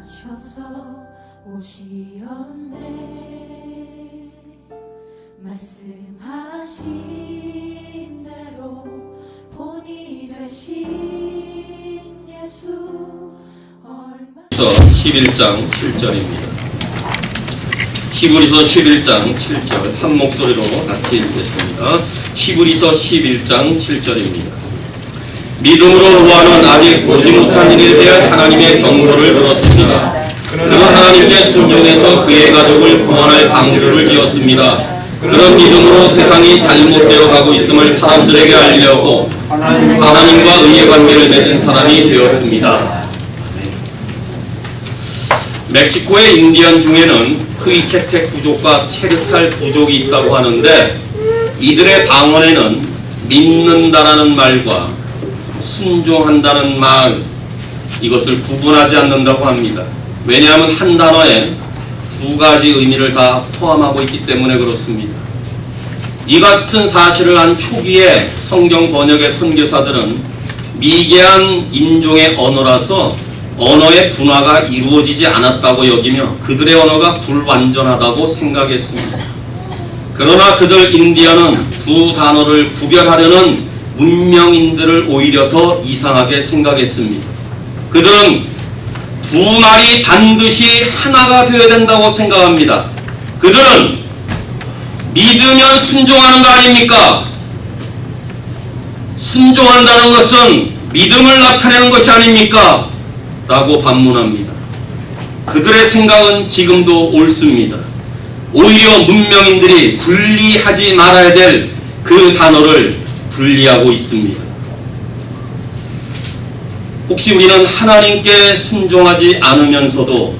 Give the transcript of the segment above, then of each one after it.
하셔서 오시었네. 말씀하신 대로 본이 되신 예수 얼마 11장 7절입니다. 히브리서 11장 7절 한 목소리로 같이 읽겠습니다. 히브리서 11장 7절입니다. 믿음으로 노아는 아직 보지 못한 일에 대한 하나님의 경고를 들었습니다. 그는 하나님께 순종해서 그의 가족을 구원할 방주를 지었습니다. 그런 믿음으로 세상이 잘못되어 가고 있음을 사람들에게 알려고 하나님과 의의 관계를 맺은 사람이 되었습니다. 멕시코의 인디언 중에는 흐이케텍 부족과 체르탈 부족이 있다고 하는데, 이들의 방언에는 믿는다라는 말과 순종한다는 말, 이것을 구분하지 않는다고 합니다. 왜냐하면 한 단어에 두 가지 의미를 다 포함하고 있기 때문에 그렇습니다. 이 같은 사실을 한 초기에 성경 번역의 선교사들은 미개한 인종의 언어라서 언어의 분화가 이루어지지 않았다고 여기며 그들의 언어가 불완전하다고 생각했습니다. 그러나 그들 인디언은 두 단어를 구별하려는 문명인들을 오히려 더 이상하게 생각했습니다. 그들은 두 말이 반드시 하나가 되어야 된다고 생각합니다. 그들은 믿으면 순종하는 거 아닙니까? 순종한다는 것은 믿음을 나타내는 것이 아닙니까? 라고 반문합니다. 그들의 생각은 지금도 옳습니다. 오히려 문명인들이 분리하지 말아야 될 그 단어를 분리하고 있습니다. 혹시 우리는 하나님께 순종하지 않으면서도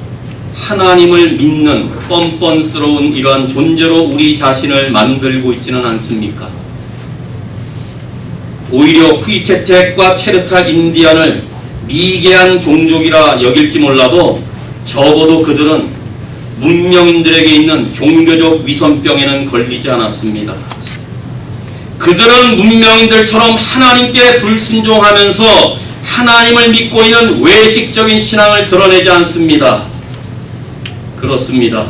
하나님을 믿는 뻔뻔스러운 이러한 존재로 우리 자신을 만들고 있지는 않습니까? 오히려 후이케텍과 체르탈 인디안을 미개한 종족이라 여길지 몰라도 적어도 그들은 문명인들에게 있는 종교적 위선병에는 걸리지 않았습니다. 그들은 문명인들처럼 하나님께 불순종하면서 하나님을 믿고 있는 외식적인 신앙을 드러내지 않습니다. 그렇습니다.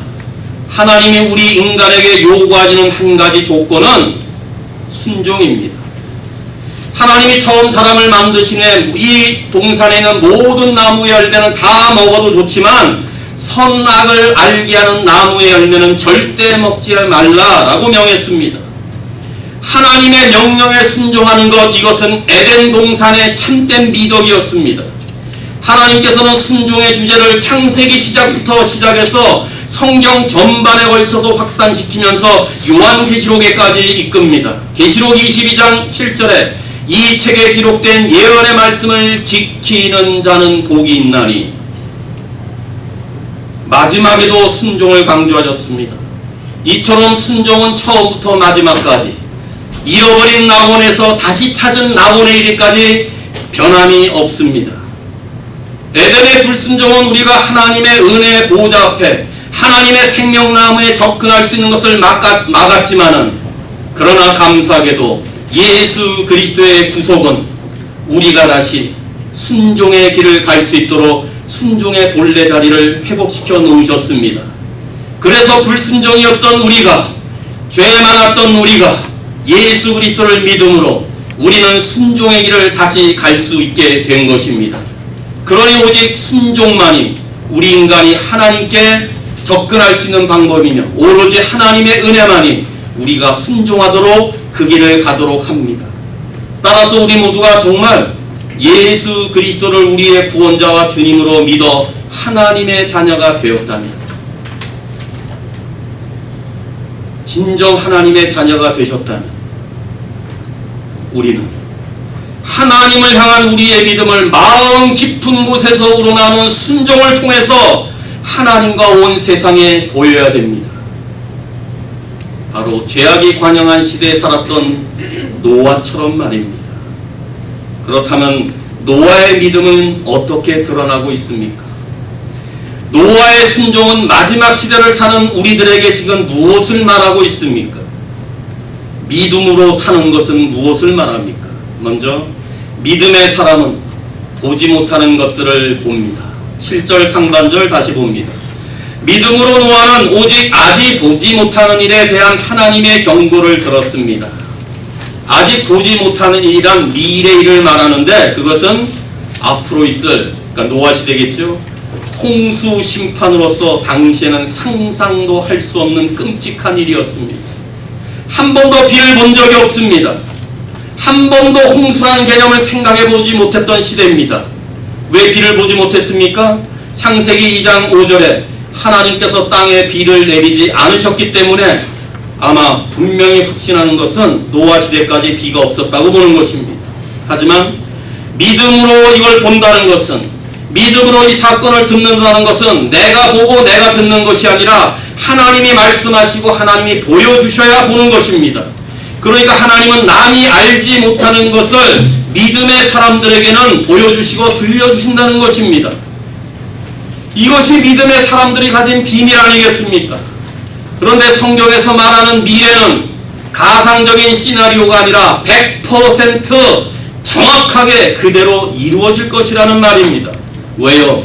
하나님이 우리 인간에게 요구하시는 한 가지 조건은 순종입니다. 하나님이 처음 사람을 만드신 후에 이 동산에 있는 모든 나무의 열매는 다 먹어도 좋지만 선악을 알게 하는 나무의 열매는 절대 먹지 말라라고 명했습니다. 하나님의 명령에 순종하는 것, 이것은 에덴 동산의 참된 미덕이었습니다. 하나님께서는 순종의 주제를 창세기 시작부터 시작해서 성경 전반에 걸쳐서 확산시키면서 요한계시록에까지 이끕니다. 계시록 22장 7절에 이 책에 기록된 예언의 말씀을 지키는 자는 복이 있나니, 마지막에도 순종을 강조하셨습니다. 이처럼 순종은 처음부터 마지막까지, 잃어버린 낙원에서 다시 찾은 낙원에 이르기까지 변함이 없습니다. 에덴의 불순종은 우리가 하나님의 은혜의 보호자 앞에 하나님의 생명나무에 접근할 수 있는 것을 막았지만은, 그러나 감사하게도 예수 그리스도의 구속은 우리가 다시 순종의 길을 갈 수 있도록 순종의 본래 자리를 회복시켜 놓으셨습니다. 그래서 불순종이었던 우리가, 죄 많았던 우리가 예수 그리스도를 믿음으로 우리는 순종의 길을 다시 갈 수 있게 된 것입니다. 그러니 오직 순종만이 우리 인간이 하나님께 접근할 수 있는 방법이며, 오로지 하나님의 은혜만이 우리가 순종하도록 그 길을 가도록 합니다. 따라서 우리 모두가 정말 예수 그리스도를 우리의 구원자와 주님으로 믿어 하나님의 자녀가 되었다면, 진정 하나님의 자녀가 되셨다면, 우리는 하나님을 향한 우리의 믿음을 마음 깊은 곳에서 우러나오는 순종을 통해서 하나님과 온 세상에 보여야 됩니다. 바로 죄악이 관영한 시대에 살았던 노아처럼 말입니다. 그렇다면 노아의 믿음은 어떻게 드러나고 있습니까? 노아의 순종은 마지막 시대를 사는 우리들에게 지금 무엇을 말하고 있습니까? 믿음으로 사는 것은 무엇을 말합니까? 먼저 믿음의 사람은 보지 못하는 것들을 봅니다. 7절 상반절 다시 봅니다. 믿음으로 노아는 오직 아직 보지 못하는 일에 대한 하나님의 경고를 들었습니다. 아직 보지 못하는 일이란 미래 일을 말하는데 그것은 앞으로 있을, 그러니까 노아 시대겠죠. 홍수 심판으로서 당시에는 상상도 할 수 없는 끔찍한 일이었습니다. 한 번도 비를 본 적이 없습니다. 한 번도 홍수라는 개념을 생각해 보지 못했던 시대입니다. 왜 비를 보지 못했습니까? 창세기 2장 5절에 하나님께서 땅에 비를 내리지 않으셨기 때문에 아마 분명히 확신하는 것은 노아 시대까지 비가 없었다고 보는 것입니다. 하지만 믿음으로 이걸 본다는 것은, 믿음으로 이 사건을 듣는다는 것은 내가 보고 내가 듣는 것이 아니라 하나님이 말씀하시고 하나님이 보여주셔야 보는 것입니다. 그러니까 하나님은 남이 알지 못하는 것을 믿음의 사람들에게는 보여주시고 들려주신다는 것입니다. 이것이 믿음의 사람들이 가진 비밀 아니겠습니까? 그런데 성경에서 말하는 미래는 가상적인 시나리오가 아니라 100% 정확하게 그대로 이루어질 것이라는 말입니다. 왜요?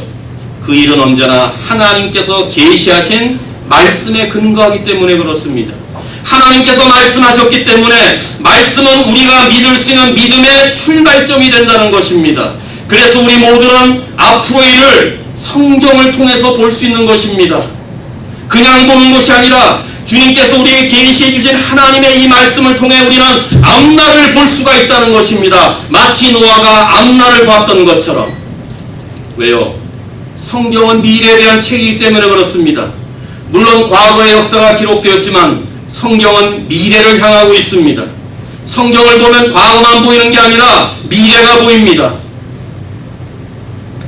그 일은 언제나 하나님께서 계시하신 말씀에 근거하기 때문에 그렇습니다. 하나님께서 말씀하셨기 때문에 말씀은 우리가 믿을 수 있는 믿음의 출발점이 된다는 것입니다. 그래서 우리 모두는 앞으로의 일을 성경을 통해서 볼 수 있는 것입니다. 그냥 보는 것이 아니라 주님께서 우리에게 계시해 주신 하나님의 이 말씀을 통해 우리는 앞날을 볼 수가 있다는 것입니다. 마치 노아가 앞날을 봤던 것처럼. 왜요? 성경은 미래에 대한 책이기 때문에 그렇습니다. 물론 과거의 역사가 기록되었지만 성경은 미래를 향하고 있습니다. 성경을 보면 과거만 보이는 게 아니라 미래가 보입니다.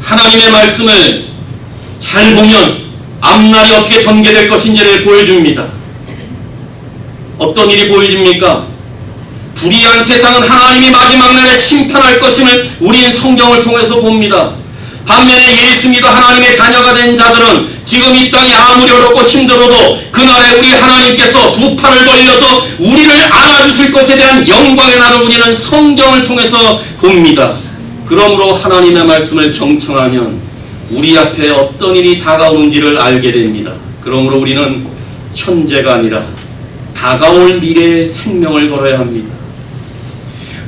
하나님의 말씀을 잘 보면 앞날이 어떻게 전개될 것인지를 보여줍니다. 어떤 일이 보여집니까? 불의한 세상은 하나님이 마지막 날에 심판할 것임을 우리는 성경을 통해서 봅니다. 반면에 예수 믿어 하나님의 자녀가 된 자들은 지금 이 땅이 아무리 어렵고 힘들어도 그날에 우리 하나님께서 두 팔을 벌려서 우리를 안아주실 것에 대한 영광의 날을 우리는 성경을 통해서 봅니다. 그러므로 하나님의 말씀을 경청하면 우리 앞에 어떤 일이 다가오는지를 알게 됩니다. 그러므로 우리는 현재가 아니라 다가올 미래의 생명을 걸어야 합니다.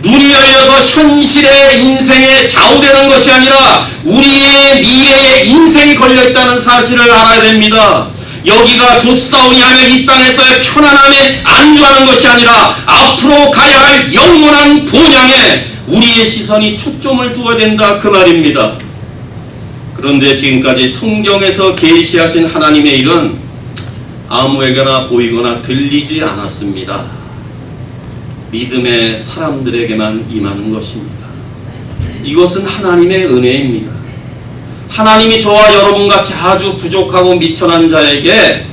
눈이 열려서 현실의 인생에 좌우되는 것이 아니라 우리의 미래의 인생이 걸려있다는 사실을 알아야 됩니다. 여기가 좋사오니 하며 이 땅에서의 편안함에 안주하는 것이 아니라 앞으로 가야 할 영원한 본향에 우리의 시선이 초점을 두어야 된다, 그 말입니다. 그런데 지금까지 성경에서 계시하신 하나님의 일은 아무에게나 보이거나 들리지 않았습니다. 믿음의 사람들에게만 임하는 것입니다. 이것은 하나님의 은혜입니다. 하나님이 저와 여러분같이 아주 부족하고 미천한 자에게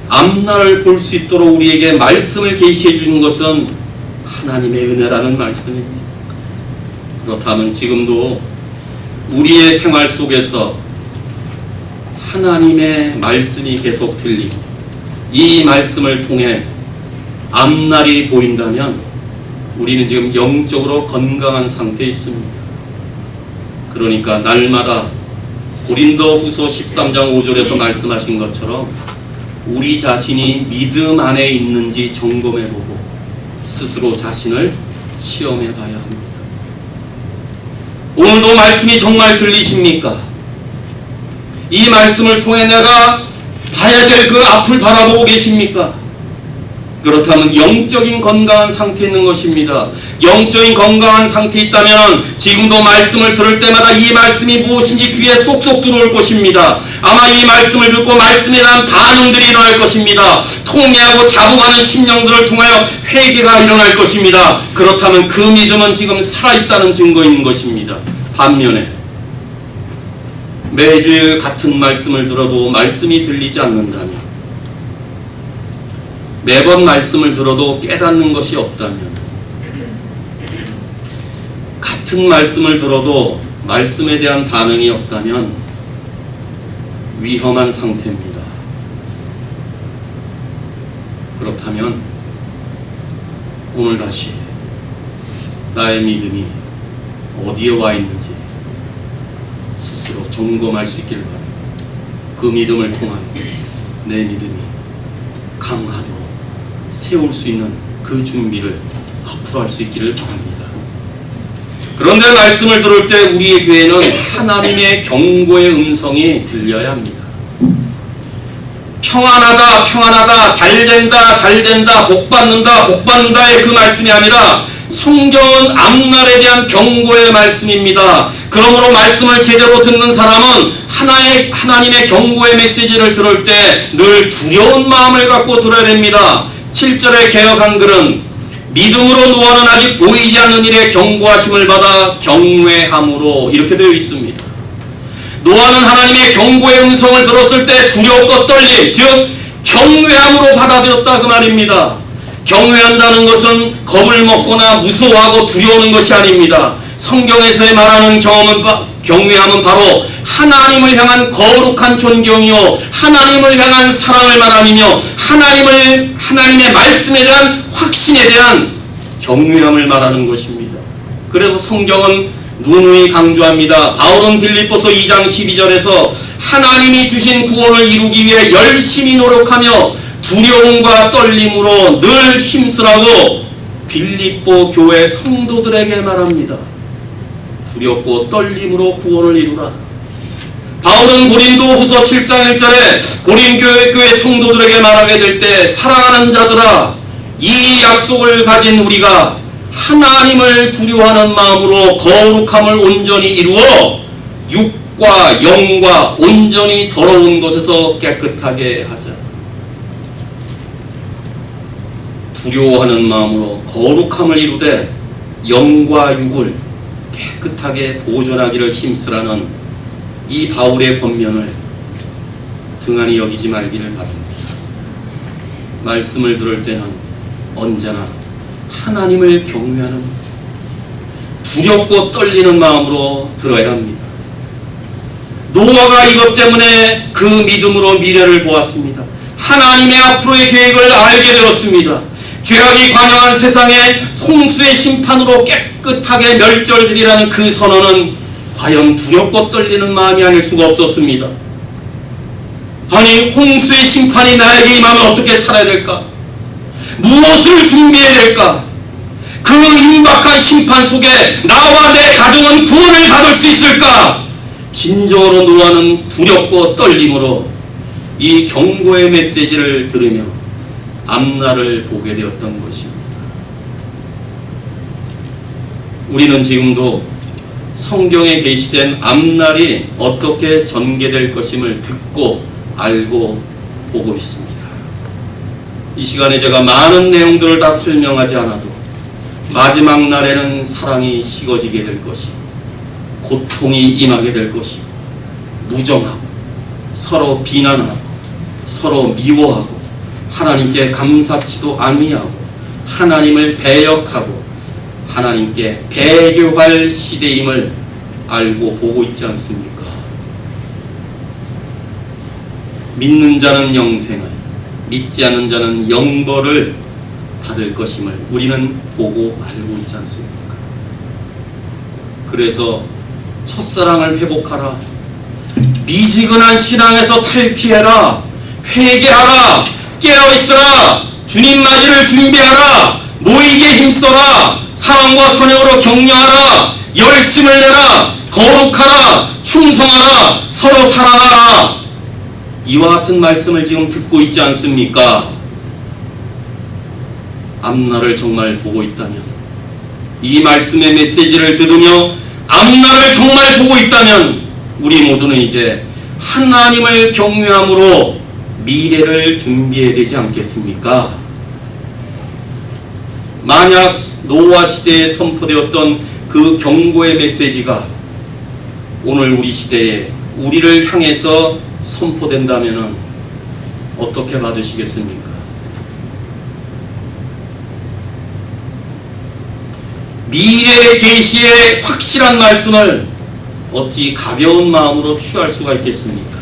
앞날을 볼 수 있도록 우리에게 말씀을 계시해 주는 것은 하나님의 은혜라는 말씀입니다. 그렇다면 지금도 우리의 생활 속에서 하나님의 말씀이 계속 들리고 이 말씀을 통해 앞날이 보인다면 우리는 지금 영적으로 건강한 상태에 있습니다. 그러니까 날마다 고린도후서 13장 5절에서 말씀하신 것처럼 우리 자신이 믿음 안에 있는지 점검해보고 스스로 자신을 시험해봐야 합니다. 오늘도 말씀이 정말 들리십니까? 이 말씀을 통해 내가 봐야 될 그 앞을 바라보고 계십니까? 그렇다면 영적인 건강한 상태에 있는 것입니다. 영적인 건강한 상태에 있다면 지금도 말씀을 들을 때마다 이 말씀이 무엇인지 귀에 쏙쏙 들어올 것입니다. 아마 이 말씀을 듣고 말씀에 대한 반응들이 일어날 것입니다. 통회하고 자복하는 심령들을 통하여 회개가 일어날 것입니다. 그렇다면 그 믿음은 지금 살아있다는 증거인 것입니다. 반면에 매주일 같은 말씀을 들어도 말씀이 들리지 않는다면, 매번 말씀을 들어도 깨닫는 것이 없다면, 같은 말씀을 들어도 말씀에 대한 반응이 없다면 위험한 상태입니다. 그렇다면 오늘 다시 나의 믿음이 어디에 와 있는지 스스로 점검할 수 있기를 바랍니다. 그 믿음을 통하여 내 믿음이 강하도록 세울 수 있는 그 준비를 앞으로 할 수 있기를 바랍니다. 그런데 말씀을 들을 때 우리의 귀에는 하나님의 경고의 음성이 들려야 합니다. 평안하다, 평안하다, 잘된다, 잘된다, 복받는다, 복받는다의 그 말씀이 아니라 성경은 앞날에 대한 경고의 말씀입니다. 그러므로 말씀을 제대로 듣는 사람은 하나님의 경고의 메시지를 들을 때 늘 두려운 마음을 갖고 들어야 됩니다. 7절의 개역 한글은 믿음으로 노아는 아직 보이지 않는 일에 경고하심을 받아 경외함으로 이렇게 되어 있습니다. 노아는 하나님의 경고의 음성을 들었을 때 두렵고 떨림, 즉 경외함으로 받아들였다 그 말입니다. 경외한다는 것은 겁을 먹거나 무서워하고 두려워하는 것이 아닙니다. 성경에서 말하는 경외함은 바로 하나님을 향한 거룩한 존경이요 하나님을 향한 사랑을 말하며 하나님의 말씀에 대한 확신에 대한 경외함을 말하는 것입니다. 그래서 성경은 누누이 강조합니다. 바울은 빌립보서 2장 12절에서 하나님이 주신 구원을 이루기 위해 열심히 노력하며 두려움과 떨림으로 늘 힘쓰라고 빌립보 교회 성도들에게 말합니다. 두렵고 떨림으로 구원을 이루라. 바울은 고린도후서 7장 1절에 고린교회 성도들에게 말하게 될 때 사랑하는 자들아 이 약속을 가진 우리가 하나님을 두려워하는 마음으로 거룩함을 온전히 이루어 육과 영과 온전히 더러운 것에서 깨끗하게 하자. 두려워하는 마음으로 거룩함을 이루되 영과 육을 깨끗하게 보존하기를 힘쓰라는 이 바울의 권면을 등한히 여기지 말기를 바랍니다. 말씀을 들을 때는 언제나 하나님을 경외하는 두렵고 떨리는 마음으로 들어야 합니다. 노아가 이것 때문에 그 믿음으로 미래를 보았습니다. 하나님의 앞으로의 계획을 알게 되었습니다. 죄악이 관영한 세상에 홍수의 심판으로 깨끗하게 멸절되리라는 그 선언은 과연 두렵고 떨리는 마음이 아닐 수가 없었습니다. 아니 홍수의 심판이 나에게 임하면 어떻게 살아야 될까? 무엇을 준비해야 될까? 그 임박한 심판 속에 나와 내 가족은 구원을 받을 수 있을까? 진정으로 노아는 두렵고 떨림으로 이 경고의 메시지를 들으며 앞날을 보게 되었던 것입니다. 우리는 지금도 성경에 게시된 앞날이 어떻게 전개될 것임을 듣고 알고 보고 있습니다. 이 시간에 제가 많은 내용들을 다 설명하지 않아도 마지막 날에는 사랑이 식어지게 될 것이고 고통이 임하게 될 것이고 무정하고 서로 비난하고 서로 미워하고 하나님께 감사치도 아니하고 하나님을 배역하고 하나님께 배교할 시대임을 알고 보고 있지 않습니까? 믿는 자는 영생을, 믿지 않는 자는 영벌을 받을 것임을 우리는 보고 알고 있지 않습니까? 그래서 첫사랑을 회복하라, 미지근한 신앙에서 탈피해라, 회개하라, 깨어있으라, 주님 맞이를 준비하라, 모이게 힘써라, 사랑과 선행으로 격려하라, 열심을 내라, 거룩하라, 충성하라, 서로 사랑하라. 이와 같은 말씀을 지금 듣고 있지 않습니까? 앞날을 정말 보고 있다면, 이 말씀의 메시지를 들으며 앞날을 정말 보고 있다면 우리 모두는 이제 하나님을 경외함으로 미래를 준비해야 되지 않겠습니까? 만약 노아 시대에 선포되었던 그 경고의 메시지가 오늘 우리 시대에 우리를 향해서 선포된다면 어떻게 받으시겠습니까? 미래의 계시의 확실한 말씀을 어찌 가벼운 마음으로 취할 수가 있겠습니까?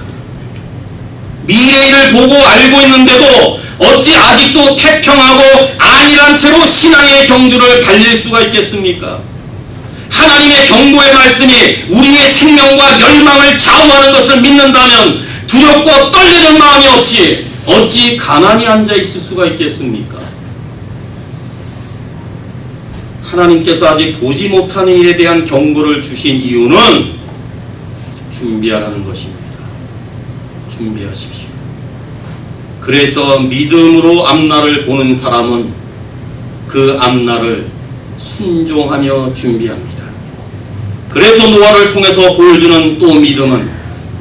미래를 보고 알고 있는데도 어찌 아직도 태평하고 안일한 채로 신앙의 경주를 달릴 수가 있겠습니까? 하나님의 경고의 말씀이 우리의 생명과 멸망을 좌우하는 것을 믿는다면 두렵고 떨리는 마음이 없이 어찌 가만히 앉아 있을 수가 있겠습니까? 하나님께서 아직 보지 못하는 일에 대한 경고를 주신 이유는 준비하라는 것입니다. 준비하십시오. 그래서 믿음으로 앞날을 보는 사람은 그 앞날을 순종하며 준비합니다. 그래서 노아를 통해서 보여주는 또 믿음은,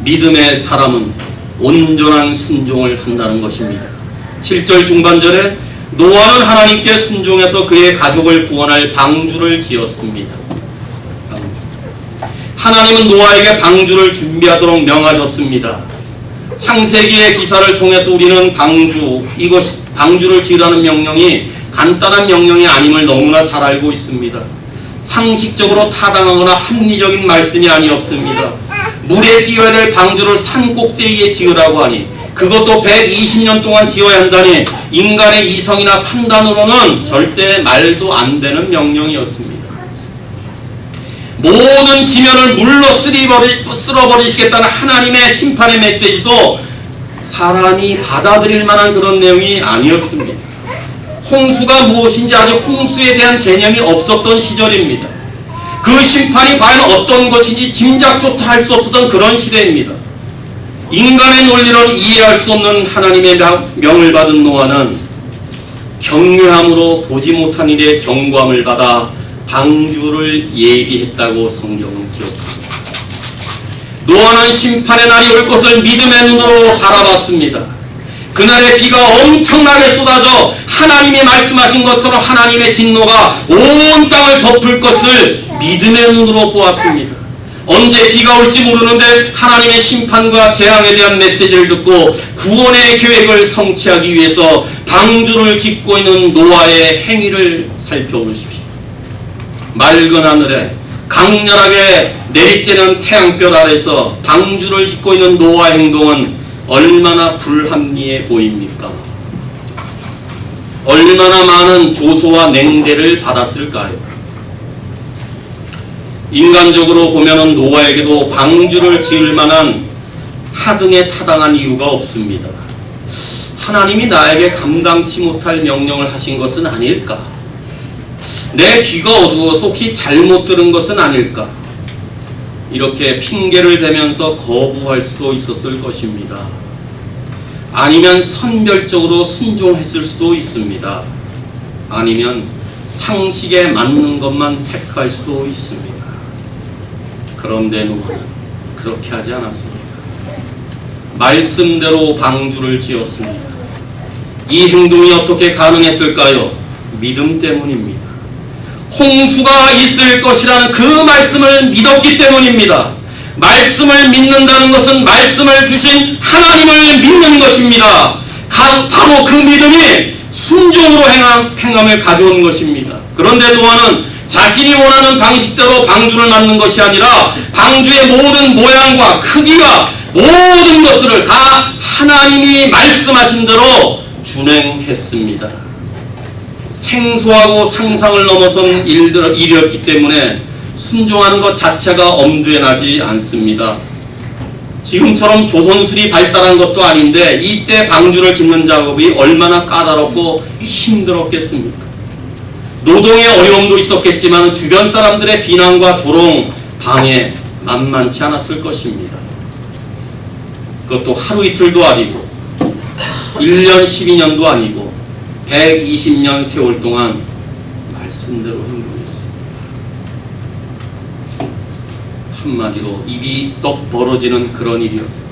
믿음의 사람은 온전한 순종을 한다는 것입니다. 7절 중반절에 노아는 하나님께 순종해서 그의 가족을 구원할 방주를 지었습니다. 방주. 하나님은 노아에게 방주를 준비하도록 명하셨습니다. 창세기의 기사를 통해서 우리는 방주를 지으라는 명령이 간단한 명령이 아님을 너무나 잘 알고 있습니다. 상식적으로 타당하거나 합리적인 말씀이 아니었습니다. 물에 띄어야 될 방주를 산 꼭대기에 지으라고 하니, 그것도 120년 동안 지어야 한다니 인간의 이성이나 판단으로는 절대 말도 안 되는 명령이었습니다. 모든 지면을 물로 쓸어버리시겠다는 하나님의 심판의 메시지도 사람이 받아들일 만한 그런 내용이 아니었습니다. 홍수가 무엇인지 아직 홍수에 대한 개념이 없었던 시절입니다. 그 심판이 과연 어떤 것인지 짐작조차 할 수 없었던 그런 시대입니다. 인간의 논리로는 이해할 수 없는 하나님의 명을 받은 노아는 경외함으로 보지 못한 일에 경고함을 받아 방주를 예비했다고 성경은 기록합니다. 노아는 심판의 날이 올 것을 믿음의 눈으로 바라봤습니다. 그날의 비가 엄청나게 쏟아져 하나님이 말씀하신 것처럼 하나님의 진노가 온 땅을 덮을 것을 믿음의 눈으로 보았습니다. 언제 비가 올지 모르는데 하나님의 심판과 재앙에 대한 메시지를 듣고 구원의 계획을 성취하기 위해서 방주를 짓고 있는 노아의 행위를 살펴보십시오. 맑은 하늘에 강렬하게 내리쬐는 태양볕 아래서 방주를 짓고 있는 노아의 행동은 얼마나 불합리해 보입니까? 얼마나 많은 조소와 냉대를 받았을까요? 인간적으로 보면은 노아에게도 방주를 지을 만한 하등에 타당한 이유가 없습니다. 하나님이 나에게 감당치 못할 명령을 하신 것은 아닐까? 내 귀가 어두워서 혹시 잘못 들은 것은 아닐까? 이렇게 핑계를 대면서 거부할 수도 있었을 것입니다. 아니면 선별적으로 순종했을 수도 있습니다. 아니면 상식에 맞는 것만 택할 수도 있습니다. 그런데 노아는 그렇게 하지 않았습니다. 말씀대로 방주를 지었습니다. 이 행동이 어떻게 가능했을까요? 믿음 때문입니다. 홍수가 있을 것이라는 그 말씀을 믿었기 때문입니다. 말씀을 믿는다는 것은 말씀을 주신 하나님을 믿는 것입니다. 바로 그 믿음이 순종으로 행함을 가져온 것입니다. 그런데 노아는 자신이 원하는 방식대로 방주를 만든 것이 아니라 방주의 모든 모양과 크기와 모든 것들을 다 하나님이 말씀하신 대로 준행했습니다. 생소하고 상상을 넘어선 일이었기 때문에 순종하는 것 자체가 엄두에 나지 않습니다. 지금처럼 조선술이 발달한 것도 아닌데 이때 방주를 짓는 작업이 얼마나 까다롭고 힘들었겠습니까? 노동의 어려움도 있었겠지만 주변 사람들의 비난과 조롱, 방해 만만치 않았을 것입니다. 그것도 하루 이틀도 아니고 1년 12년도 아니고 120년 세월 동안 말씀대로 행동했습니다. 한마디로 입이 떡 벌어지는 그런 일이었어요.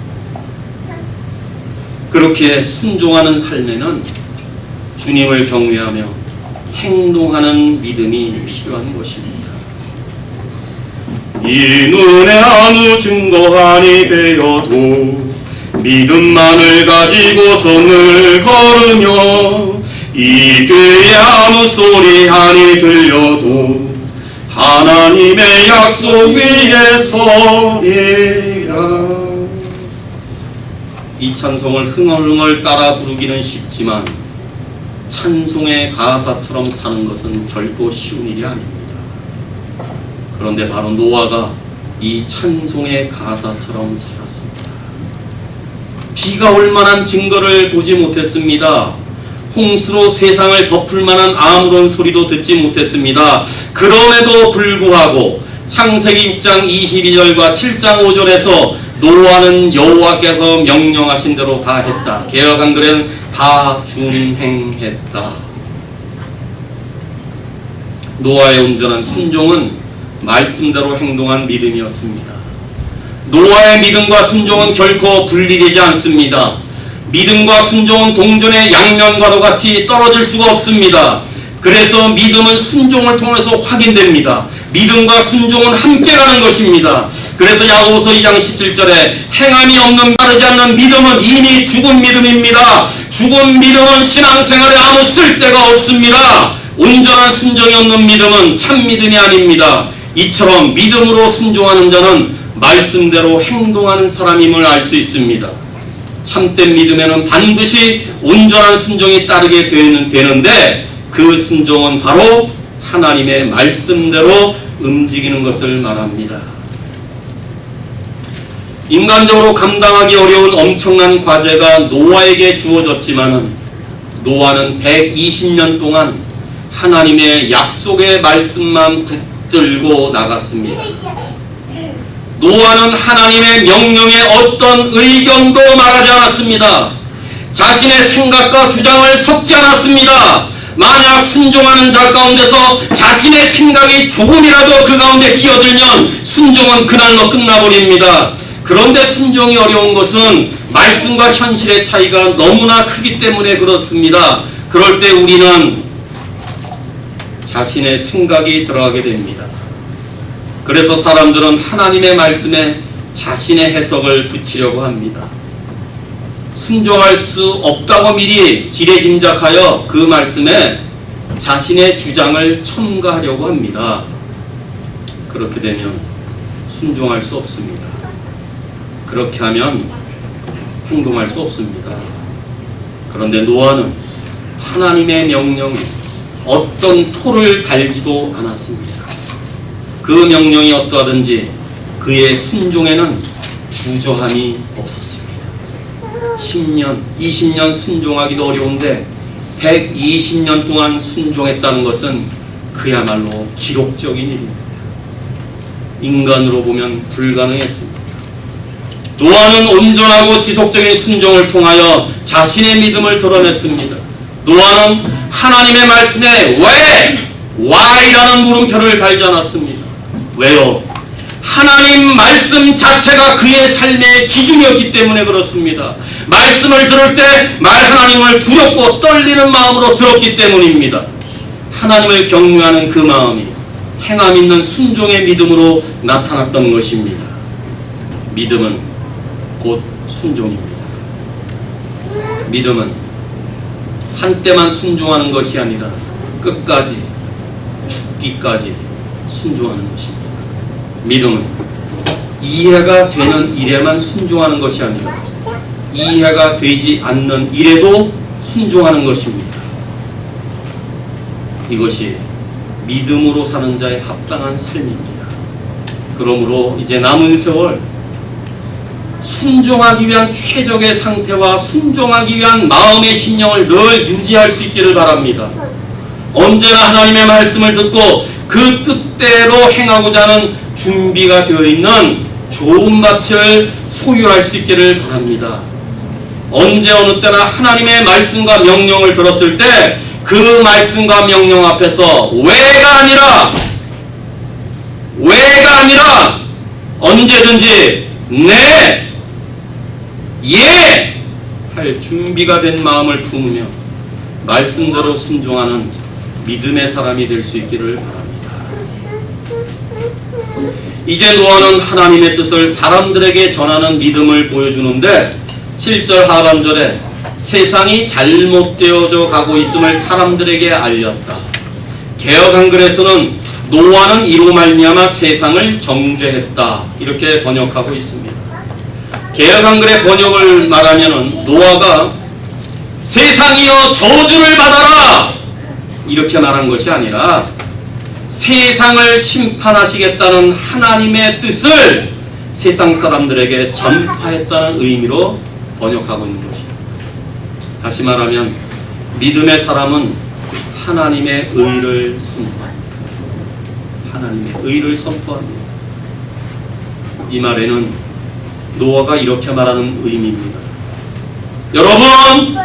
그렇게 순종하는 삶에는 주님을 경외하며 행동하는 믿음이 필요한 것입니다. 이 눈에 아무 증거 아니 배어도 믿음만을 가지고서 늘 걸으며 이 귀에 아무 소리 아니 들려도 하나님의 약속 위에 서리라. 이 찬송을 흥얼흥얼 따라 부르기는 쉽지만 찬송의 가사처럼 사는 것은 결코 쉬운 일이 아닙니다. 그런데 바로 노아가 이 찬송의 가사처럼 살았습니다. 비가 올 만한 증거를 보지 못했습니다. 홍수로 세상을 덮을 만한 아무런 소리도 듣지 못했습니다. 그럼에도 불구하고 창세기 6장 22절과 7장 5절에서 노아는 여호와께서 명령하신 대로 다 했다. 개역 한글에는 다 준행했다. 노아의 온전한 순종은 말씀대로 행동한 믿음이었습니다. 노아의 믿음과 순종은 결코 분리되지 않습니다. 믿음과 순종은 동전의 양면과도 같이 떨어질 수가 없습니다. 그래서 믿음은 순종을 통해서 확인됩니다. 믿음과 순종은 함께 가는 것입니다. 그래서 야고보서 2장 17절에 행함이 없는 바르지 않는 믿음은 이미 죽은 믿음입니다. 죽은 믿음은 신앙생활에 아무 쓸데가 없습니다. 온전한 순종이 없는 믿음은 참 믿음이 아닙니다. 이처럼 믿음으로 순종하는 자는 말씀대로 행동하는 사람임을 알 수 있습니다. 참된 믿음에는 반드시 온전한 순종이 따르게 되는데 그 순종은 바로 하나님의 말씀대로 움직이는 것을 말합니다. 인간적으로 감당하기 어려운 엄청난 과제가 노아에게 주어졌지만은 노아는 120년 동안 하나님의 약속의 말씀만 붙들고 나갔습니다. 노아는 하나님의 명령에 어떤 의견도 말하지 않았습니다. 자신의 생각과 주장을 섞지 않았습니다. 만약 순종하는 자 가운데서 자신의 생각이 조금이라도 그 가운데 끼어들면 순종은 그날로 끝나버립니다. 그런데 순종이 어려운 것은 말씀과 현실의 차이가 너무나 크기 때문에 그렇습니다. 그럴 때 우리는 자신의 생각이 들어가게 됩니다. 그래서 사람들은 하나님의 말씀에 자신의 해석을 붙이려고 합니다. 순종할 수 없다고 미리 지레짐작하여 그 말씀에 자신의 주장을 첨가하려고 합니다. 그렇게 되면 순종할 수 없습니다. 그렇게 하면 행동할 수 없습니다. 그런데 노아는 하나님의 명령에 어떤 토를 달지도 않았습니다. 그 명령이 어떠하든지 그의 순종에는 주저함이 없었습니다. 10년, 20년 순종하기도 어려운데 120년 동안 순종했다는 것은 그야말로 기록적인 일입니다. 인간으로 보면 불가능했습니다. 노아는 온전하고 지속적인 순종을 통하여 자신의 믿음을 드러냈습니다. 노아는 하나님의 말씀에 왜? Why라는 물음표를 달지 않았습니다. 왜요? 하나님 말씀 자체가 그의 삶의 기준이었기 때문에 그렇습니다. 말씀을 들을 때 하나님을 두렵고 떨리는 마음으로 들었기 때문입니다. 하나님을 경외하는 그 마음이 행함 있는 순종의 믿음으로 나타났던 것입니다. 믿음은 곧 순종입니다. 믿음은 한때만 순종하는 것이 아니라 끝까지 죽기까지 순종하는 것입니다. 믿음은 이해가 되는 일에만 순종하는 것이 아니라 이해가 되지 않는 일에도 순종하는 것입니다. 이것이 믿음으로 사는 자의 합당한 삶입니다. 그러므로 이제 남은 세월 순종하기 위한 최적의 상태와 순종하기 위한 마음의 심령을 늘 유지할 수 있기를 바랍니다. 언제나 하나님의 말씀을 듣고 그 뜻대로 행하고자 하는 준비가 되어 있는 좋은 밭을 소유할 수 있기를 바랍니다. 언제 어느 때나 하나님의 말씀과 명령을 들었을 때 그 말씀과 명령 앞에서 왜가 아니라 언제든지 네, 예 할 준비가 된 마음을 품으며 말씀대로 순종하는 믿음의 사람이 될 수 있기를 바랍니다. 이제 노아는 하나님의 뜻을 사람들에게 전하는 믿음을 보여주는데 7절 하반절에 세상이 잘못되어져 가고 있음을 사람들에게 알렸다. 개역 한글에서는 노아는 이로 말미암아 세상을 정죄했다 이렇게 번역하고 있습니다. 개역 한글의 번역을 말하면은 노아가 세상이여 저주를 받아라 이렇게 말한 것이 아니라 세상을 심판하시겠다는 하나님의 뜻을 세상 사람들에게 전파했다는 의미로 번역하고 있는 것입니다. 다시 말하면 믿음의 사람은 하나님의 의를 선포합니다. 하나님의 의를 선포합니다. 이 말에는 노아가 이렇게 말하는 의미입니다. 여러분,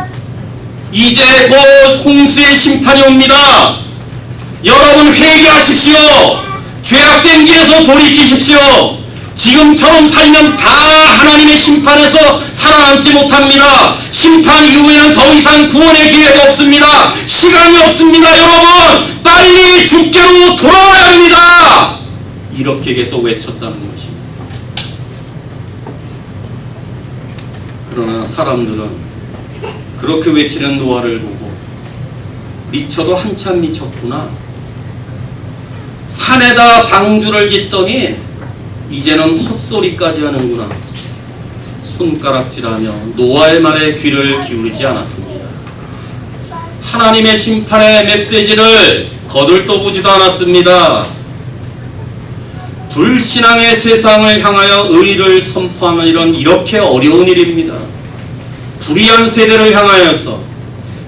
이제 곧 홍수의 심판이 옵니다. 여러분 회개하십시오. 죄악된 길에서 돌이키십시오. 지금처럼 살면 다 하나님의 심판에서 살아남지 못합니다. 심판 이후에는 더 이상 구원의 기회가 없습니다. 시간이 없습니다. 여러분, 빨리 주께로 돌아와야 합니다. 이렇게 계속 외쳤다는 것입니다. 그러나 사람들은 그렇게 외치는 노아를 보고 미쳐도 한참 미쳤구나, 산에다 방주를 짓더니 이제는 헛소리까지 하는구나, 손가락질하며 노아의 말에 귀를 기울이지 않았습니다. 하나님의 심판의 메시지를 거들떠보지도 않았습니다. 불신앙의 세상을 향하여 의를 선포하는 일은 이렇게 어려운 일입니다. 불의한 세대를 향하여서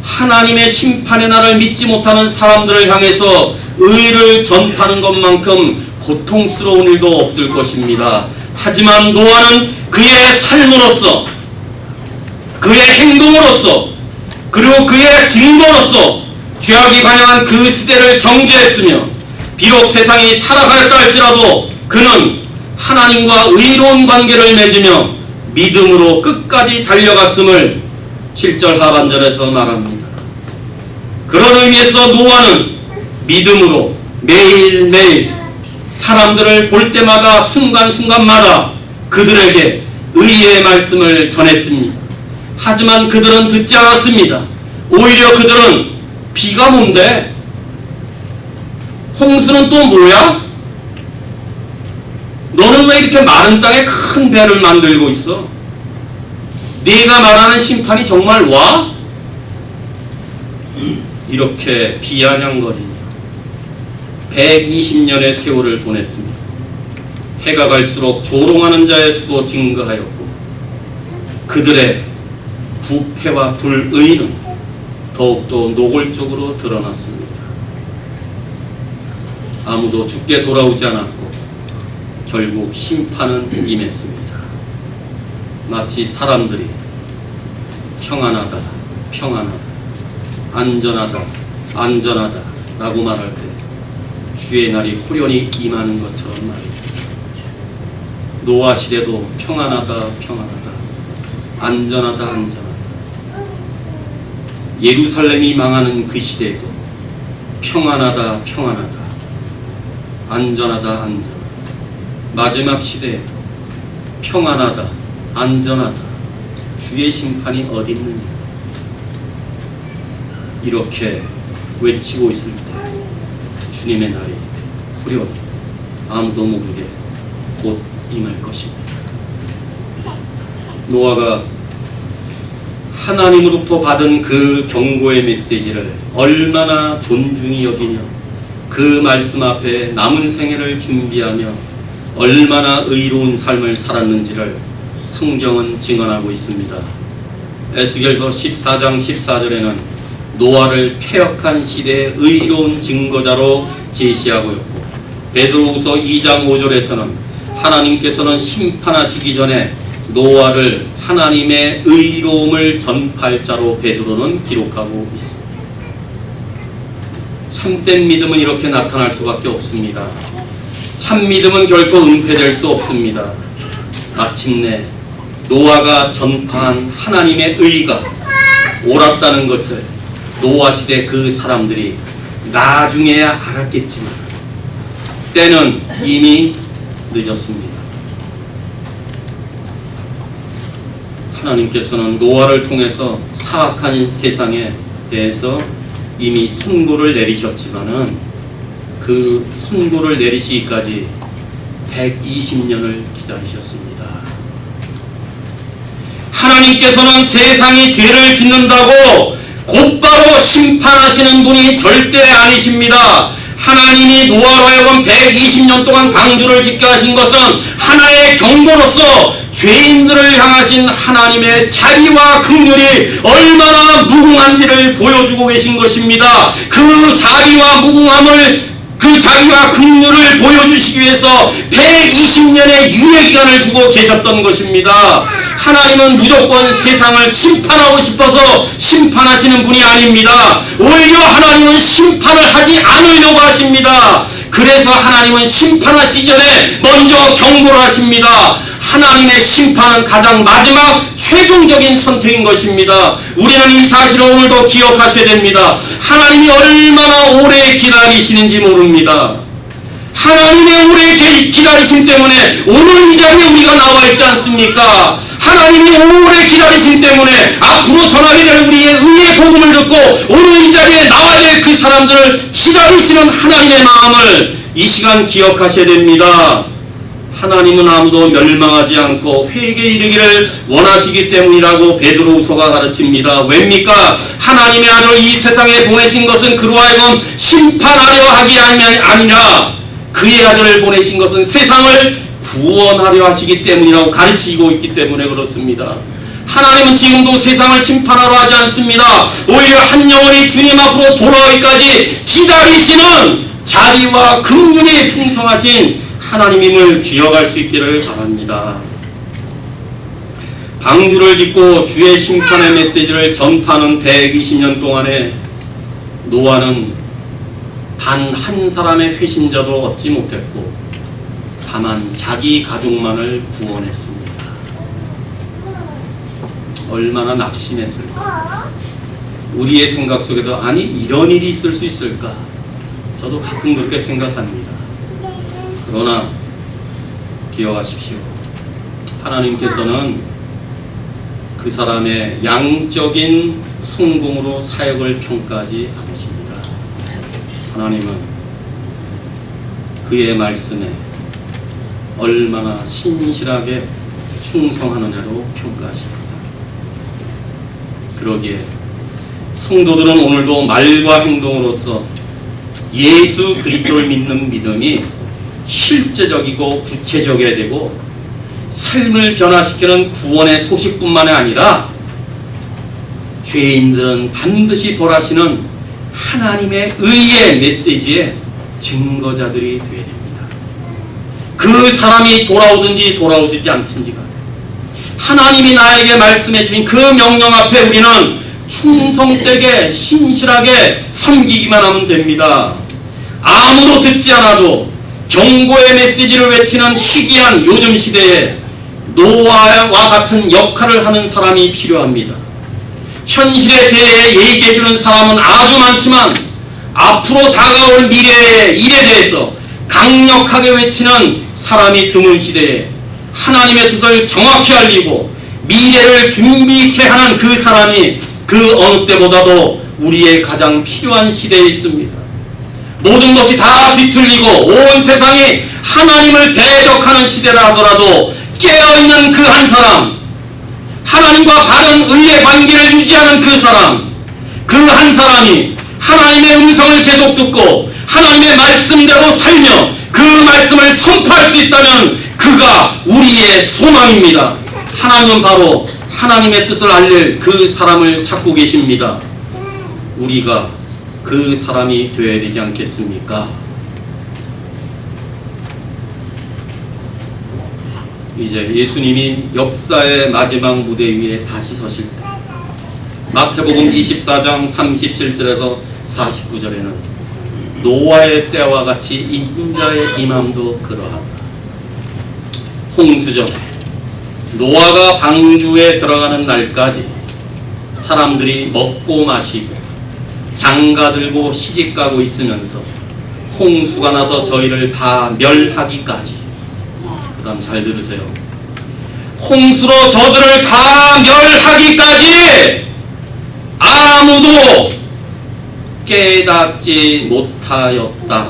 하나님의 심판의 날을 믿지 못하는 사람들을 향해서 의를 전파하는 것만큼 고통스러운 일도 없을 것입니다. 하지만 노아는 그의 삶으로서, 그의 행동으로서, 그리고 그의 증거로서 죄악이 관영한 그 시대를 정죄했으며, 비록 세상이 타락하였다 할지라도 그는 하나님과 의로운 관계를 맺으며 믿음으로 끝까지 달려갔음을 7절 하반절에서 말합니다. 그런 의미에서 노아는 믿음으로 매일매일 사람들을 볼 때마다 순간순간마다 그들에게 의의 말씀을 전했습니다. 하지만 그들은 듣지 않았습니다. 오히려 그들은 비가 뭔데? 홍수는 또 뭐야? 너는 왜 이렇게 마른 땅에 큰 배를 만들고 있어? 네가 말하는 심판이 정말 와? 이렇게 비아냥거리며 120년의 세월을 보냈습니다. 해가 갈수록 조롱하는 자의 수도 증가하였고 그들의 부패와 불의는 더욱더 노골적으로 드러났습니다. 아무도 죽게 돌아오지 않았고 결국 심판은 임했습니다. 마치 사람들이 평안하다, 평안하다, 안전하다, 안전하다 라고 말할 때 주의 날이 호련히 임하는 것처럼 말입니다. 노아 시대도 평안하다, 평안하다, 안전하다, 안전하다. 예루살렘이 망하는 그 시대에도 평안하다, 평안하다, 안전하다, 안전하다. 마지막 시대에도 평안하다, 안전하다, 주의 심판이 어디 있느냐, 이렇게 외치고 있을 때 주님의 날이 후련히 아무도 모르게 곧 임할 것입니다. 노아가 하나님으로부터 받은 그 경고의 메시지를 얼마나 존중히 여기며 그 말씀 앞에 남은 생애를 준비하며 얼마나 의로운 삶을 살았는지를 성경은 증언하고 있습니다. 에스겔서 14장 14절에는 노아를 패역한 시대의 의로운 증거자로 제시하고 있고, 베드로후서 2장 5절에서는 하나님께서는 심판하시기 전에 노아를 하나님의 의로움을 전파할 자로 베드로는 기록하고 있습니다. 참된 믿음은 이렇게 나타날 수밖에 없습니다. 참 믿음은 결코 은폐될 수 없습니다. 마침내 노아가 전파한 하나님의 의가 옳았다는 것을 노아 시대 그 사람들이 나중에야 알았겠지만 때는 이미 늦었습니다. 하나님께서는 노아를 통해서 사악한 세상에 대해서 이미 선고를 내리셨지만은 그 선고를 내리시기까지 120년을 기다리셨습니다. 하나님께서는 세상이 죄를 짓는다고 곧바로 심판하시는 분이 절대 아니십니다. 하나님이 노아로 하여금 120년 동안 방주를 짓게 하신 것은 하나의 경고로서 죄인들을 향하신 하나님의 자비와 긍휼이 얼마나 무궁한지를 보여주고 계신 것입니다. 그 자비와 무궁함을, 그 자비와 긍휼을 보여주시기 위해서 120년의 유예기간을 주고 계셨던 것입니다. 하나님은 무조건 세상을 심판하고 싶어서 심판하시는 분이 아닙니다. 오히려 하나님은 심판을 하지 않으려고 하십니다. 그래서 하나님은 심판하시기 전에 먼저 경고를 하십니다. 하나님의 심판은 가장 마지막 최종적인 선택인 것입니다. 우리는 이 사실을 오늘도 기억하셔야 됩니다. 하나님이 얼마나 오래 기다리시는지 모릅니다. 하나님의 오래 기다리심 때문에 오늘 이 자리에 우리가 나와 있지 않습니까? 하나님이 오래 기다리심 때문에 앞으로 전하게 될 우리의 의의 복음을 듣고 오늘 이 자리에 나와야 될 그 사람들을 기다리시는 하나님의 마음을 이 시간 기억하셔야 됩니다. 하나님은 아무도 멸망하지 않고 회개에 이르기를 원하시기 때문이라고 베드로후서가 가르칩니다. 왜입니까? 하나님의 아들 이 세상에 보내신 것은 그로 하여금 심판하려 하기 아니라 그의 아들을 보내신 것은 세상을 구원하려 하시기 때문이라고 가르치고 있기 때문에 그렇습니다. 하나님은 지금도 세상을 심판하러 하지 않습니다. 오히려 한 영혼이 주님 앞으로 돌아오기까지 기다리시는 자비와 긍휼이 풍성하신 하나님임을 기억할 수 있기를 바랍니다. 방주를 짓고 주의 심판의 메시지를 전파하는 120년 동안에 노아는 단 한 사람의 회신자도 얻지 못했고 다만 자기 가족만을 구원했습니다. 얼마나 낙심했을까? 우리의 생각 속에도 아니 이런 일이 있을 수 있을까? 저도 가끔 그렇게 생각합니다. 그러나 기억하십시오. 하나님께서는 그 사람의 양적인 성공으로 사역을 평가하지 않으십니다. 하나님은 그의 말씀에 얼마나 신실하게 충성하느냐로 평가하십니다. 그러기에 성도들은 오늘도 말과 행동으로서 예수 그리스도를 믿는 믿음이 실제적이고 구체적이어야 되고 삶을 변화시키는 구원의 소식뿐만 아니라 죄인들은 반드시 벌하시는 하나님의 의의 메시지의 증거자들이 되어야 됩니다. 그 사람이 돌아오든지 돌아오지 않든지가 하나님이 나에게 말씀해 주신 그 명령 앞에 우리는 충성되게 신실하게 섬기기만 하면 됩니다. 아무도 듣지 않아도 경고의 메시지를 외치는 희귀한 요즘 시대에 노아와 같은 역할을 하는 사람이 필요합니다. 현실에 대해 얘기해주는 사람은 아주 많지만 앞으로 다가올 미래의 일에 대해서 강력하게 외치는 사람이 드문 시대에 하나님의 뜻을 정확히 알리고 미래를 준비케 하는 그 사람이 그 어느 때보다도 우리의 가장 필요한 시대에 있습니다. 모든 것이 다 뒤틀리고 온 세상이 하나님을 대적하는 시대라 하더라도 깨어있는 그 한 사람, 하나님과 바른 의의 관계를 유지하는 그 사람, 그 한 사람이 하나님의 음성을 계속 듣고 하나님의 말씀대로 살며 그 말씀을 선포할 수 있다면 그가 우리의 소망입니다. 하나님은 바로 하나님의 뜻을 알릴 그 사람을 찾고 계십니다. 우리가 그 사람이 되어야 되지 않겠습니까? 이제 예수님이 역사의 마지막 무대 위에 다시 서실 때 마태복음 24장 37절에서 49절에는 노아의 때와 같이 인자의 임함도 그러하다. 홍수전에 노아가 방주에 들어가는 날까지 사람들이 먹고 마시고 장가들고 시집가고 있으면서 홍수가 나서 저희를 다 멸하기까지, 그 다음 잘 들으세요. 홍수로 저들을 다 멸하기까지 아무도 깨닫지 못하였다.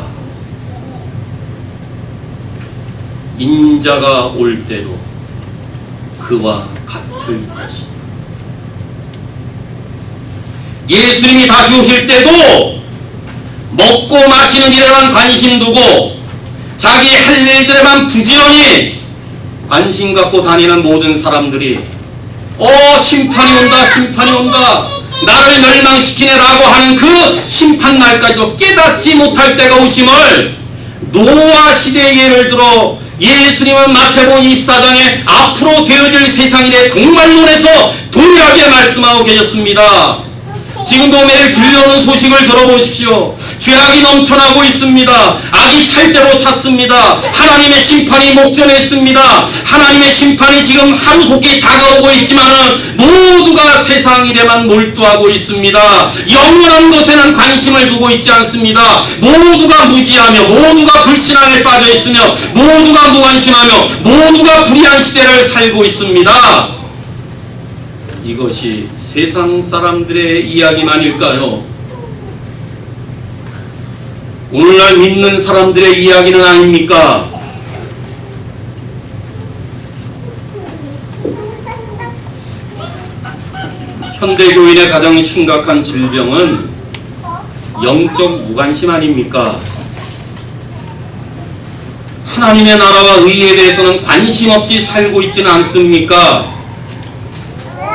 인자가 올 때도 그와 같을 것이다. 예수님이 다시 오실 때도 먹고 마시는 일에만 관심 두고 자기 할 일들에만 부지런히 관심 갖고 다니는 모든 사람들이 심판이 온다, 심판이 온다, 나를 멸망시키네라고 하는 그 심판날까지도 깨닫지 못할 때가 오심을 노아 시대의 예를 들어 예수님은 마태복음 24장에 앞으로 되어질 세상일의 종말론에서 동일하게 말씀하고 계셨습니다. 지금도 매일 들려오는 소식을 들어보십시오. 죄악이 넘쳐나고 있습니다. 악이 찰대로 찼습니다. 하나님의 심판이 목전했습니다. 하나님의 심판이 지금 하루속히 다가오고 있지만 모두가 세상 일에만 몰두하고 있습니다. 영원한 것에는 관심을 두고 있지 않습니다. 모두가 무지하며 모두가 불신앙에 빠져 있으며 모두가 무관심하며 모두가 불의한 시대를 살고 있습니다. 이것이 세상 사람들의 이야기만일까요? 오늘날 믿는 사람들의 이야기는 아닙니까? 현대교인의 가장 심각한 질병은 영적 무관심 아닙니까? 하나님의 나라와 의에 대해서는 관심 없이 살고 있지는 않습니까?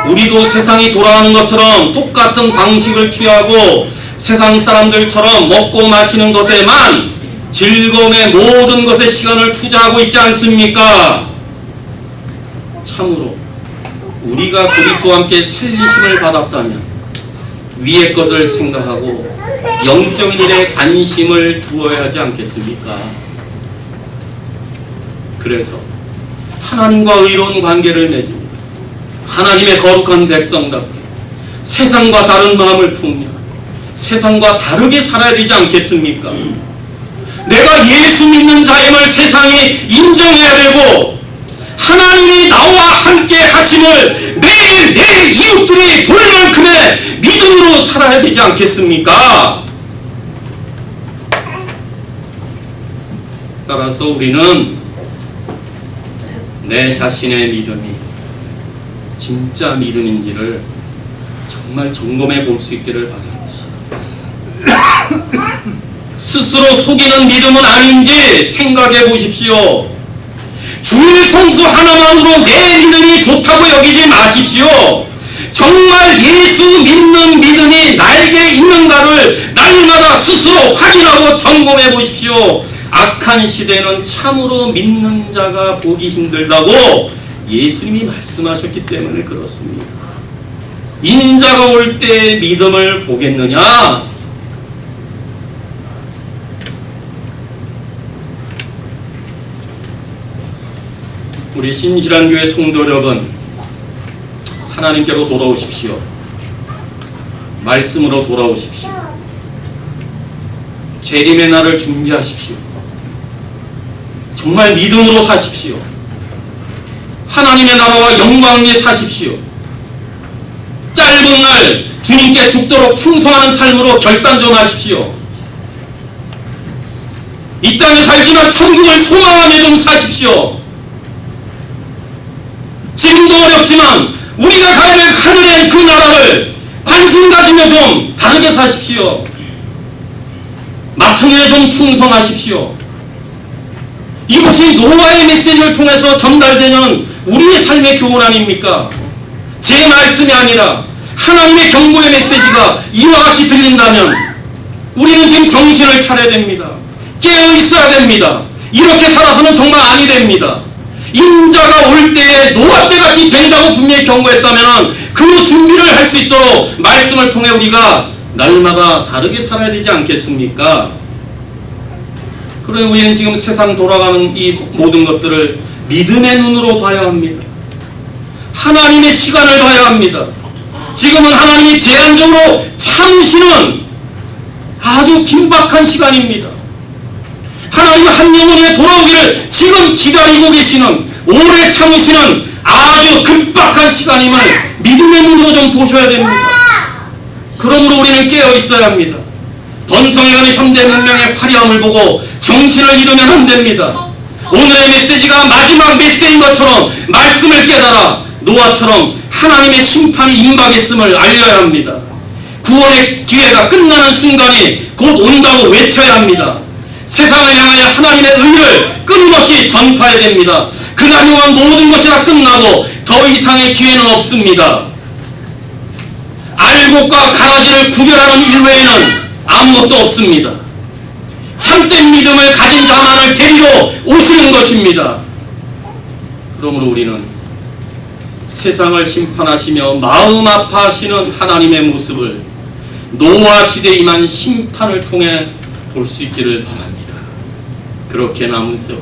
우리도 세상이 돌아가는 것처럼 똑같은 방식을 취하고 세상 사람들처럼 먹고 마시는 것에만 즐거움의 모든 것에 시간을 투자하고 있지 않습니까? 참으로 우리가 그리스도와 함께 살리심을 받았다면 위의 것을 생각하고 영적인 일에 관심을 두어야 하지 않겠습니까? 그래서 하나님과 의로운 관계를 맺으며 하나님의 거룩한 백성답게 세상과 다른 마음을 품으며 세상과 다르게 살아야 되지 않겠습니까? 내가 예수 믿는 자임을 세상이 인정해야 되고 하나님이 나와 함께 하심을 매일 내 이웃들이 볼 만큼의 믿음으로 살아야 되지 않겠습니까? 따라서 우리는 내 자신의 믿음이 진짜 믿음인지를 정말 점검해 볼 수 있기를 바랍니다. 스스로 속이는 믿음은 아닌지 생각해 보십시오. 주일 성수 하나만으로 내 믿음이 좋다고 여기지 마십시오. 정말 예수 믿는 믿음이 나에게 있는가를 날마다 스스로 확인하고 점검해 보십시오. 악한 시대는 참으로 믿는 자가 보기 힘들다고 예수님이 말씀하셨기 때문에 그렇습니다. 인자가 올 때 믿음을 보겠느냐? 우리 신실한 교회 성도 여러분, 하나님께로 돌아오십시오. 말씀으로 돌아오십시오. 재림의 날을 준비하십시오. 정말 믿음으로 사십시오. 하나님의 나라와 영광 위에 사십시오. 짧은 날 주님께 죽도록 충성하는 삶으로 결단 좀 하십시오. 이 땅에 살지만 천국을 소망하며 좀 사십시오. 지금도 어렵지만 우리가 가야 될 하늘의 그 나라를 관심 가지며 좀 다르게 사십시오. 맡은 일에 좀 충성하십시오. 이것이 노아의 메시지를 통해서 전달되는 우리의 삶의 교훈 아닙니까? 제 말씀이 아니라 하나님의 경고의 메시지가 이와 같이 들린다면 우리는 지금 정신을 차려야 됩니다. 깨어 있어야 됩니다. 이렇게 살아서는 정말 아니 됩니다. 인자가 올 때에 노아 때같이 된다고 분명히 경고했다면 그 준비를 할 수 있도록 말씀을 통해 우리가 날마다 다르게 살아야 되지 않겠습니까? 그러니 우리는 지금 세상 돌아가는 이 모든 것들을 믿음의 눈으로 봐야 합니다. 하나님의 시간을 봐야 합니다. 지금은 하나님이 제한적으로 참으시는 아주 긴박한 시간입니다. 하나님은 한 영혼에 돌아오기를 지금 기다리고 계시는, 오래 참으시는 아주 급박한 시간임을 믿음의 눈으로 좀 보셔야 됩니다. 그러므로 우리는 깨어 있어야 합니다. 번성해가는 현대 문명의 화려함을 보고 정신을 잃으면 안 됩니다. 오늘의 메시지가 마지막 메시지인 것처럼 말씀을 깨달아 노아처럼 하나님의 심판이 임박했음을 알려야 합니다. 구원의 기회가 끝나는 순간이 곧 온다고 외쳐야 합니다. 세상을 향하여 하나님의 의를 끊임없이 전파해야 됩니다. 그날이면 모든 것이 다 끝나고 더 이상의 기회는 없습니다. 알곡과 가라지를 구별하는 일 외에는 아무것도 없습니다. 참된 믿음을 가진 자만을 데리러 오시는 것입니다. 그러므로 우리는 세상을 심판하시며 마음 아파하시는 하나님의 모습을 노아 시대에 임한 심판을 통해 볼 수 있기를 바랍니다. 그렇게 남은 세월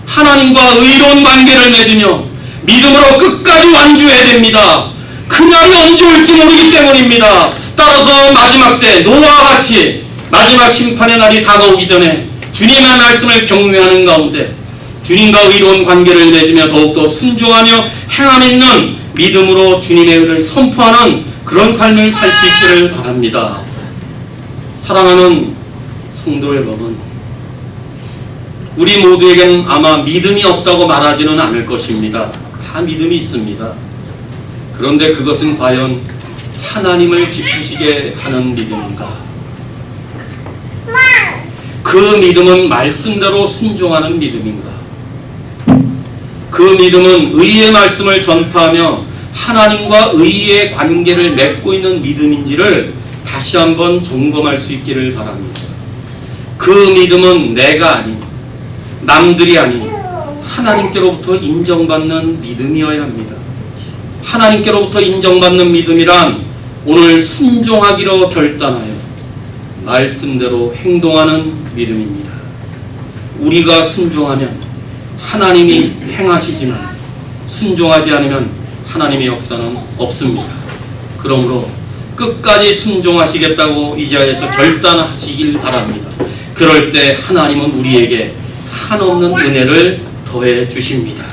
하나님과 의로운 관계를 맺으며 믿음으로 끝까지 완주해야 됩니다. 그날이 언제 올지 모르기 때문입니다. 따라서 마지막 때 노아와 같이 마지막 심판의 날이 다가오기 전에 주님의 말씀을 경외하는 가운데 주님과 의로운 관계를 맺으며 더욱더 순종하며 행함 있는 믿음으로 주님의 의를 선포하는 그런 삶을 살 수 있기를 바랍니다. 사랑하는 성도 여러분, 우리 모두에게는 아마 믿음이 없다고 말하지는 않을 것입니다. 다 믿음이 있습니다. 그런데 그것은 과연 하나님을 기쁘시게 하는 믿음인가? 그 믿음은 말씀대로 순종하는 믿음인가? 그 믿음은 의의 말씀을 전파하며 하나님과 의의 관계를 맺고 있는 믿음인지를 다시 한번 점검할 수 있기를 바랍니다. 그 믿음은 내가 아닌, 남들이 아닌 하나님께로부터 인정받는 믿음이어야 합니다. 하나님께로부터 인정받는 믿음이란 오늘 순종하기로 결단하여 말씀대로 행동하는 믿음입니다. 우리가 순종하면 하나님이 행하시지만 순종하지 않으면 하나님의 역사는 없습니다. 그러므로 끝까지 순종하시겠다고 이 자리에서 결단하시길 바랍니다. 그럴 때 하나님은 우리에게 한없는 은혜를 더해 주십니다.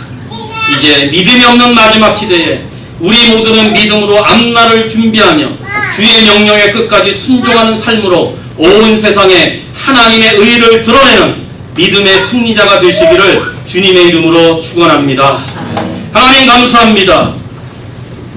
이제 믿음이 없는 마지막 시대에 우리 모두는 믿음으로 앞날을 준비하며 주의 명령에 끝까지 순종하는 삶으로 온 세상에 하나님의 의를 드러내는 믿음의 승리자가 되시기를 주님의 이름으로 축원합니다. 하나님 감사합니다.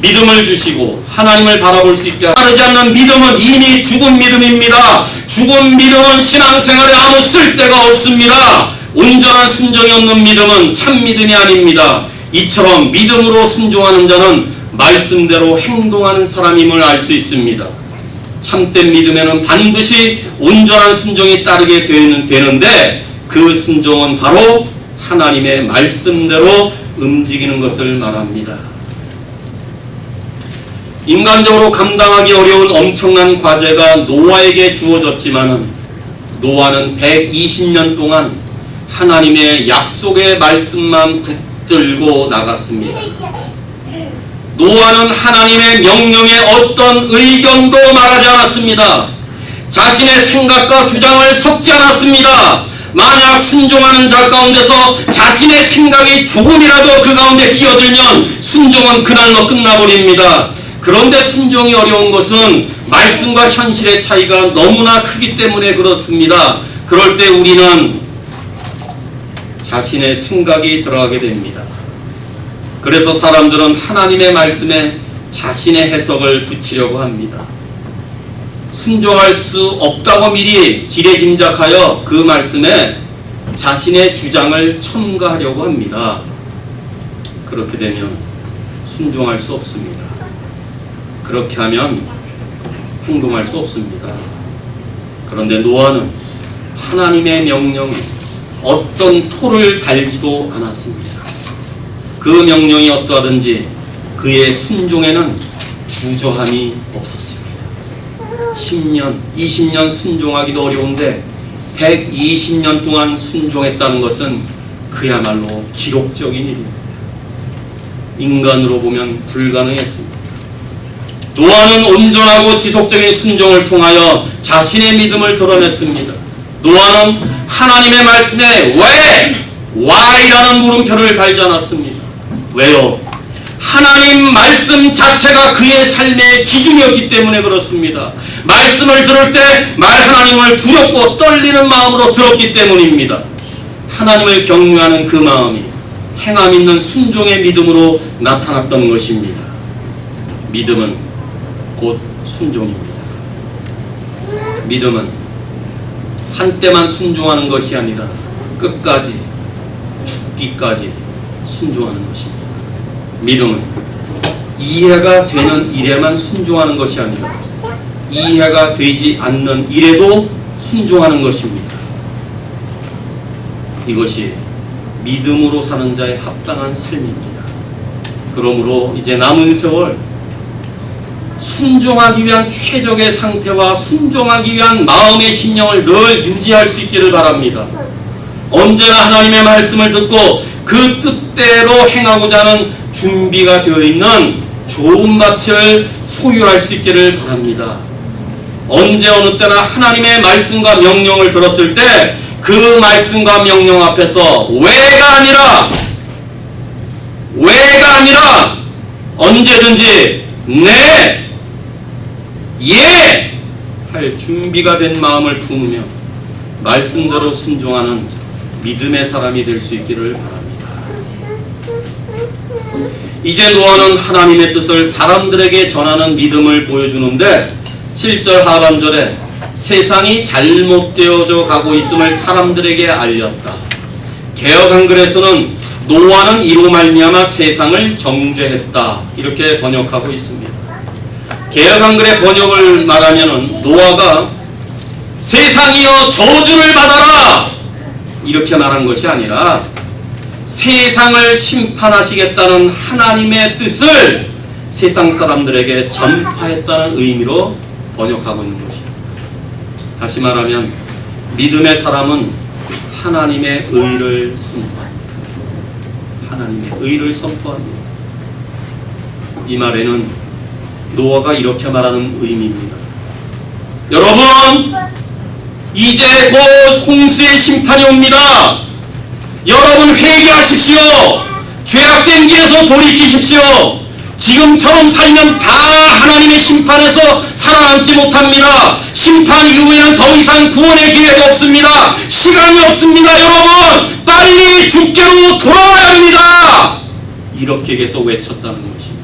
믿음을 주시고 하나님을 바라볼 수 있게 따르지 않는 믿음은 이미 죽은 믿음입니다. 죽은 믿음은 신앙생활에 아무 쓸데가 없습니다. 온전한 순종이 없는 믿음은 참 믿음이 아닙니다. 이처럼 믿음으로 순종하는 자는 말씀대로 행동하는 사람임을 알 수 있습니다. 참된 믿음에는 반드시 온전한 순종이 따르게 되는데 그 순종은 바로 하나님의 말씀대로 움직이는 것을 말합니다. 인간적으로 감당하기 어려운 엄청난 과제가 노아에게 주어졌지만은 노아는 120년 동안 하나님의 약속의 말씀만 붙들고 나갔습니다. 노아는 하나님의 명령에 어떤 의견도 말하지 않았습니다. 자신의 생각과 주장을 섞지 않았습니다. 만약 순종하는 자 가운데서 자신의 생각이 조금이라도 그 가운데 끼어들면 순종은 그날로 끝나버립니다. 그런데 순종이 어려운 것은 말씀과 현실의 차이가 너무나 크기 때문에 그렇습니다. 그럴 때 우리는 자신의 생각이 들어가게 됩니다. 그래서 사람들은 하나님의 말씀에 자신의 해석을 붙이려고 합니다. 순종할 수 없다고 미리 지레짐작하여 그 말씀에 자신의 주장을 첨가하려고 합니다. 그렇게 되면 순종할 수 없습니다. 그렇게 하면 행동할 수 없습니다. 그런데 노아는 하나님의 명령에 어떤 토를 달지도 않았습니다. 그 명령이 어떠하든지 그의 순종에는 주저함이 없었습니다. 10년, 20년 순종하기도 어려운데 120년 동안 순종했다는 것은 그야말로 기록적인 일입니다. 인간으로 보면 불가능했습니다. 노아는 온전하고 지속적인 순종을 통하여 자신의 믿음을 드러냈습니다. 노아는 하나님의 말씀에 왜? Why라는 물음표를 달지 않았습니다. 왜요? 하나님 말씀 자체가 그의 삶의 기준이었기 때문에 그렇습니다. 말씀을 들을 때 하나님을 두렵고 떨리는 마음으로 들었기 때문입니다. 하나님을 경외하는 그 마음이 행함 있는 순종의 믿음으로 나타났던 것입니다. 믿음은 곧 순종입니다. 믿음은 한때만 순종하는 것이 아니라 끝까지 죽기까지 순종하는 것입니다. 믿음은 이해가 되는 일에만 순종하는 것이 아니라 이해가 되지 않는 일에도 순종하는 것입니다. 이것이 믿음으로 사는 자의 합당한 삶입니다. 그러므로 이제 남은 세월 순종하기 위한 최적의 상태와 순종하기 위한 마음의 심령을 늘 유지할 수 있기를 바랍니다. 언제나 하나님의 말씀을 듣고 그 뜻대로 행하고자 하는 준비가 되어 있는 좋은 밭을 소유할 수 있기를 바랍니다. 언제 어느 때나 하나님의 말씀과 명령을 들었을 때 그 말씀과 명령 앞에서 왜가 아니라 언제든지 네, 예 할 준비가 된 마음을 품으며 말씀대로 순종하는 믿음의 사람이 될 수 있기를 바랍니다. 이제 노아는 하나님의 뜻을 사람들에게 전하는 믿음을 보여주는데 7절 하반절에 세상이 잘못되어져 가고 있음을 사람들에게 알렸다. 개역 한글에서는 노아는 이로 말미암아 세상을 정죄했다 이렇게 번역하고 있습니다. 개역 한글의 번역을 말하면은 노아가 세상이여 저주를 받아라 이렇게 말한 것이 아니라 세상을 심판하시겠다는 하나님의 뜻을 세상 사람들에게 전파했다는 의미로 번역하고 있는 것입니다. 다시 말하면 믿음의 사람은 하나님의 의를 선포합니다. 하나님의 의를 선포합니다. 이 말에는 노아가 이렇게 말하는 의미입니다. 여러분, 이제 곧 홍수의 심판이 옵니다. 여러분 회개하십시오. 죄악된 길에서 돌이키십시오. 지금처럼 살면 다 하나님의 심판에서 살아남지 못합니다. 심판 이후에는 더 이상 구원의 기회가 없습니다. 시간이 없습니다. 여러분 빨리 주께로 돌아와야 합니다. 이렇게 계속 외쳤다는 것입니다.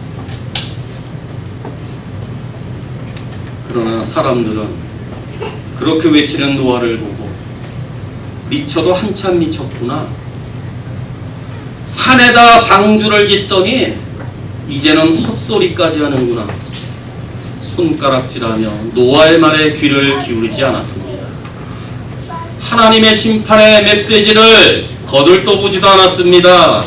그러나 사람들은 그렇게 외치는 노아를 보고 미쳐도 한참 미쳤구나. 산에다 방주를 짓더니 이제는 헛소리까지 하는구나. 손가락질하며 노아의 말에 귀를 기울이지 않았습니다. 하나님의 심판의 메시지를 거들떠보지도 않았습니다.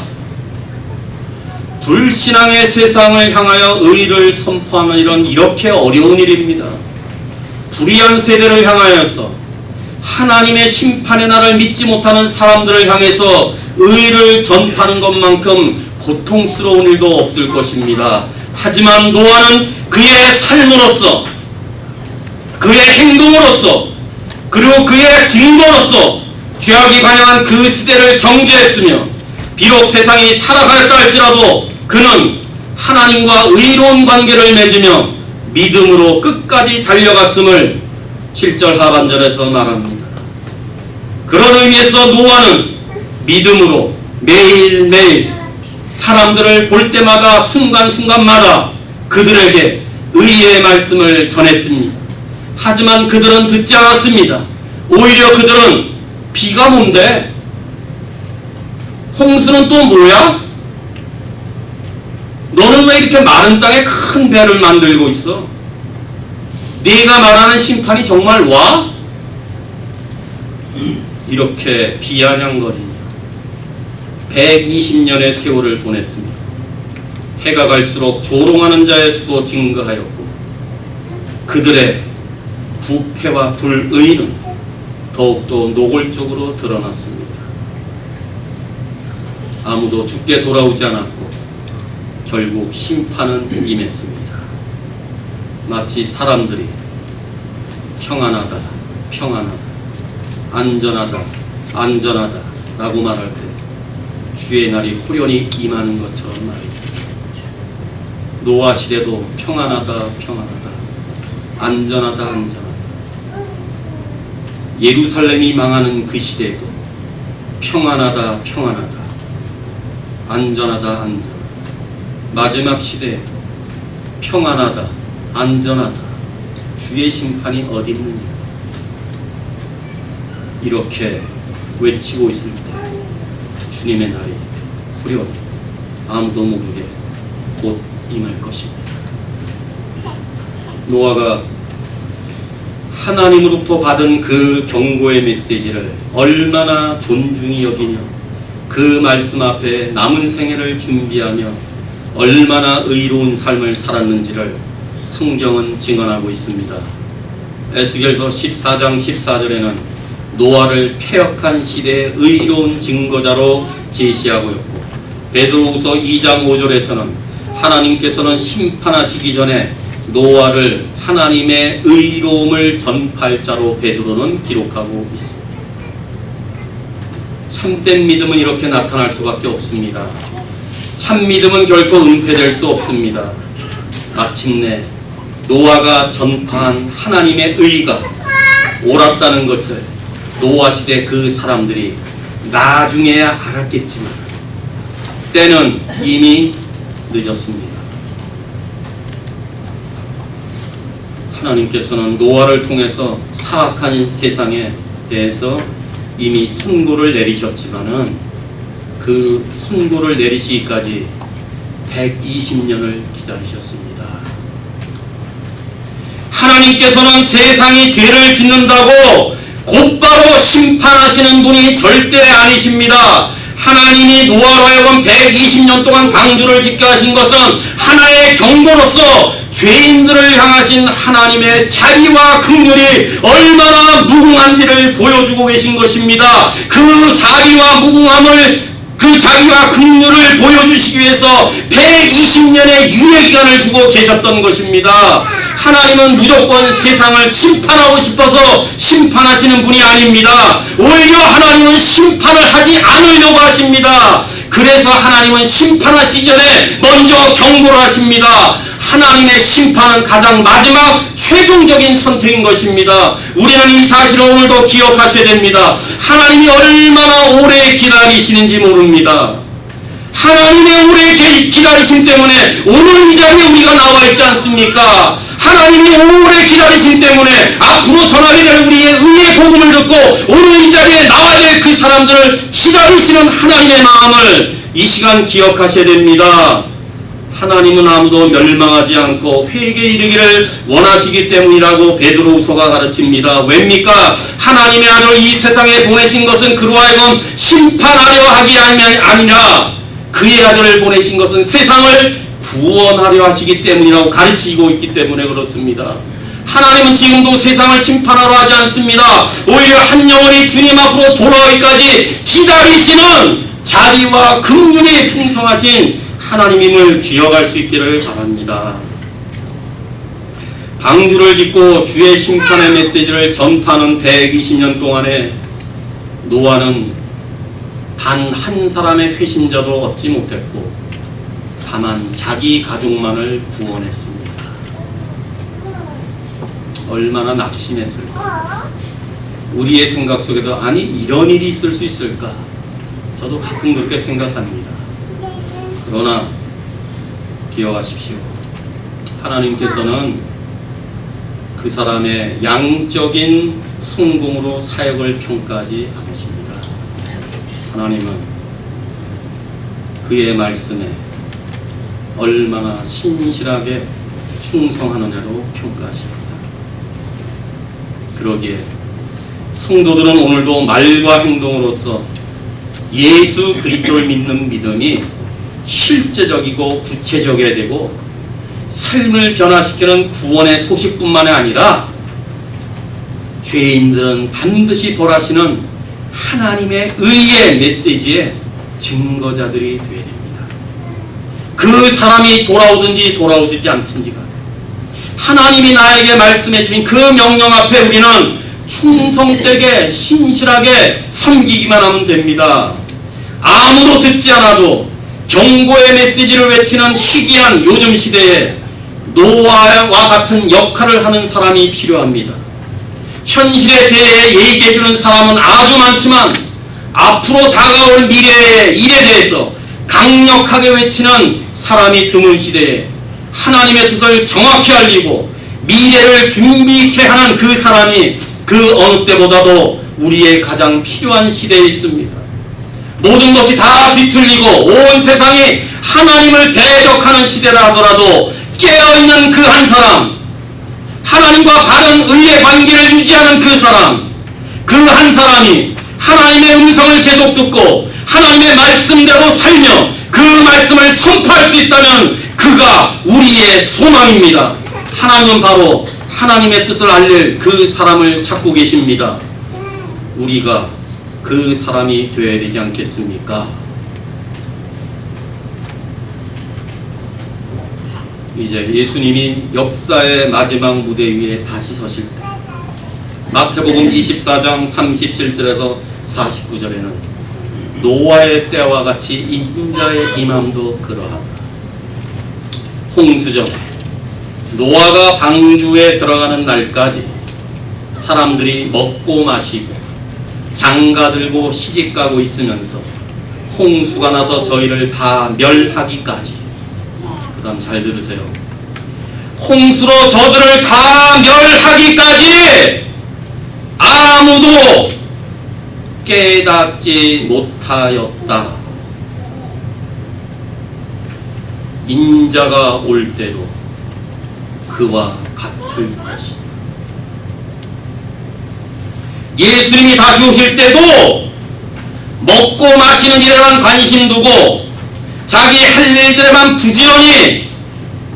불신앙의 세상을 향하여 의를 선포하는 일은 이렇게 어려운 일입니다. 불의한 세대를 향하여서 하나님의 심판의 날을 믿지 못하는 사람들을 향해서 의를 전파하는 것만큼 고통스러운 일도 없을 것입니다. 하지만 노아는 그의 삶으로서, 그의 행동으로서, 그리고 그의 증거로서 죄악이 관영한 그 시대를 정죄했으며 비록 세상이 타락하였다 할지라도 그는 하나님과 의로운 관계를 맺으며 믿음으로 끝까지 달려갔음을 7절 하반절에서 말합니다. 그런 의미에서 노아는 믿음으로 매일매일 사람들을 볼 때마다 순간순간마다 그들에게 의의 말씀을 전했습니다. 하지만 그들은 듣지 않았습니다. 오히려 그들은 비가 뭔데? 홍수는 또 뭐야? 너는 왜 이렇게 마른 땅에 큰 배를 만들고 있어? 네가 말하는 심판이 정말 와? 이렇게 비아냥거리며 120년의 세월을 보냈습니다. 해가 갈수록 조롱하는 자의 수도 증가하였고 그들의 부패와 불의는 더욱더 노골적으로 드러났습니다. 아무도 죽게 돌아오지 않았고 결국 심판은 임했습니다. 마치 사람들이 평안하다, 평안하다, 안전하다, 안전하다 라고 말할 때 주의 날이 호련히 임하는 것처럼 말입니다. 노아 시대도 평안하다, 평안하다, 안전하다, 안전하다. 예루살렘이 망하는 그 시대에도 평안하다, 평안하다, 안전하다, 안전하다. 마지막 시대에도 평안하다, 안전하다. 주의 심판이 어디 있느냐? 이렇게 외치고 있을 때 주님의 날이 후련히 아무도 모르게 곧 임할 것입니다. 노아가 하나님으로부터 받은 그 경고의 메시지를 얼마나 존중히 여기며 그 말씀 앞에 남은 생애를 준비하며 얼마나 의로운 삶을 살았는지를 성경은 증언하고 있습니다. 에스겔서 14장 14절에는 노아를 패역한 시대의 의로운 증거자로 제시하고 있고, 베드로후서 2장 5절에서는 하나님께서는 심판하시기 전에 노아를 하나님의 의로움을 전파할 자로 베드로는 기록하고 있습니다. 참된 믿음은 이렇게 나타날 수밖에 없습니다. 참 믿음은 결코 은폐될 수 없습니다. 마침내 노아가 전파한 하나님의 의가 옳았다는 것을 노아 시대 그 사람들이 나중에야 알았겠지만 때는 이미 늦었습니다. 하나님께서는 노아를 통해서 사악한 세상에 대해서 이미 선고를 내리셨지만은 그 선고를 내리시기까지 120년을 기다리셨습니다. 하나님께서는 세상이 죄를 짓는다고 곧바로 심판하시는 분이 절대 아니십니다. 하나님이 노아로 하여금 120년 동안 방주를 짓게 하신 것은 하나의 경고로서 죄인들을 향하신 하나님의 자비와 긍휼이 얼마나 무궁한지를 보여주고 계신 것입니다. 그 자비와 무궁함을, 그 자비와 긍휼을 보여주시기 위해서 120년의 유예기간을 주고 계셨던 것입니다. 하나님은 무조건 세상을 심판하고 싶어서 심판하시는 분이 아닙니다. 오히려 하나님은 심판을 하지 않으려고 하십니다. 그래서 하나님은 심판하시기 전에 먼저 경고를 하십니다. 하나님의 심판은 가장 마지막 최종적인 선택인 것입니다. 우리는 이 사실을 오늘도 기억하셔야 됩니다. 하나님이 얼마나 오래 기다리시는지 모릅니다. 하나님의 오래 기다리심 때문에 오늘 이 자리에 우리가 나와 있지 않습니까? 하나님이 오래 기다리심 때문에 앞으로 전하게 될 우리의 의의 복음을 듣고 오늘 이 자리에 나와야 될 그 사람들을 기다리시는 하나님의 마음을 이 시간 기억하셔야 됩니다. 하나님은 아무도 멸망하지 않고 회개에 이르기를 원하시기 때문이라고 베드로후서가 가르칩니다. 왜입니까? 하나님의 아들 이 세상에 보내신 것은 그로 하여금 심판하려 하기 아니라 그의 아들을 보내신 것은 세상을 구원하려 하시기 때문이라고 가르치고 있기 때문에 그렇습니다. 하나님은 지금도 세상을 심판하러 하지 않습니다. 오히려 한 영혼이 주님 앞으로 돌아오기까지 기다리시는 자비와 긍휼이 풍성하신 하나님임을 기억할 수 있기를 바랍니다. 방주를 짓고 주의 심판의 메시지를 전파하는 120년 동안에 노아는 단 한 사람의 회신자도 얻지 못했고 다만 자기 가족만을 구원했습니다. 얼마나 낙심했을까? 우리의 생각 속에도 아니 이런 일이 있을 수 있을까? 저도 가끔 그렇게 생각합니다. 그러나 기억하십시오. 하나님께서는 그 사람의 양적인 성공으로 사역을 평가하지 않으십니다. 하나님은 그의 말씀에 얼마나 신실하게 충성하느냐로 평가하십니다. 그러기에 성도들은 오늘도 말과 행동으로서 예수 그리스도를 믿는 믿음이 실제적이고 구체적이어야 되고 삶을 변화시키는 구원의 소식뿐만 아니라 죄인들은 반드시 벌하시는 하나님의 의의 메시지의 증거자들이 되어야 됩니다. 그 사람이 돌아오든지 돌아오지 않든지가 하나님이 나에게 말씀해 주신 그 명령 앞에 우리는 충성되게 신실하게 섬기기만 하면 됩니다. 아무도 듣지 않아도 경고의 메시지를 외치는 희귀한 요즘 시대에 노아와 같은 역할을 하는 사람이 필요합니다. 현실에 대해 얘기해주는 사람은 아주 많지만 앞으로 다가올 미래의 일에 대해서 강력하게 외치는 사람이 드문 시대에 하나님의 뜻을 정확히 알리고 미래를 준비케 하는 그 사람이 그 어느 때보다도 우리의 가장 필요한 시대에 있습니다. 모든 것이 다 뒤틀리고 온 세상이 하나님을 대적하는 시대라 하더라도 깨어있는 그 한 사람, 하나님과 바른 의의 관계를 유지하는 그 사람, 그 한 사람이 하나님의 음성을 계속 듣고 하나님의 말씀대로 살며 그 말씀을 선포할 수 있다면 그가 우리의 소망입니다. 하나님은 바로 하나님의 뜻을 알릴 그 사람을 찾고 계십니다. 우리가 그 사람이 되어야 되지 않겠습니까? 이제 예수님이 역사의 마지막 무대 위에 다시 서실 때 마태복음 24장 37절에서 49절에는 노아의 때와 같이 인자의 임함도 그러하다. 홍수전에 노아가 방주에 들어가는 날까지 사람들이 먹고 마시고 장가들고 시집가고 있으면서 홍수가 나서 저희를 다 멸하기까지. 그 다음 잘 들으세요. 홍수로 저들을 다 멸하기까지 아무도 깨닫지 못하였다. 인자가 올 때도 그와 같을 것이다. 예수님이 다시 오실 때도 먹고 마시는 일에만 관심 두고 자기 할 일들에만 부지런히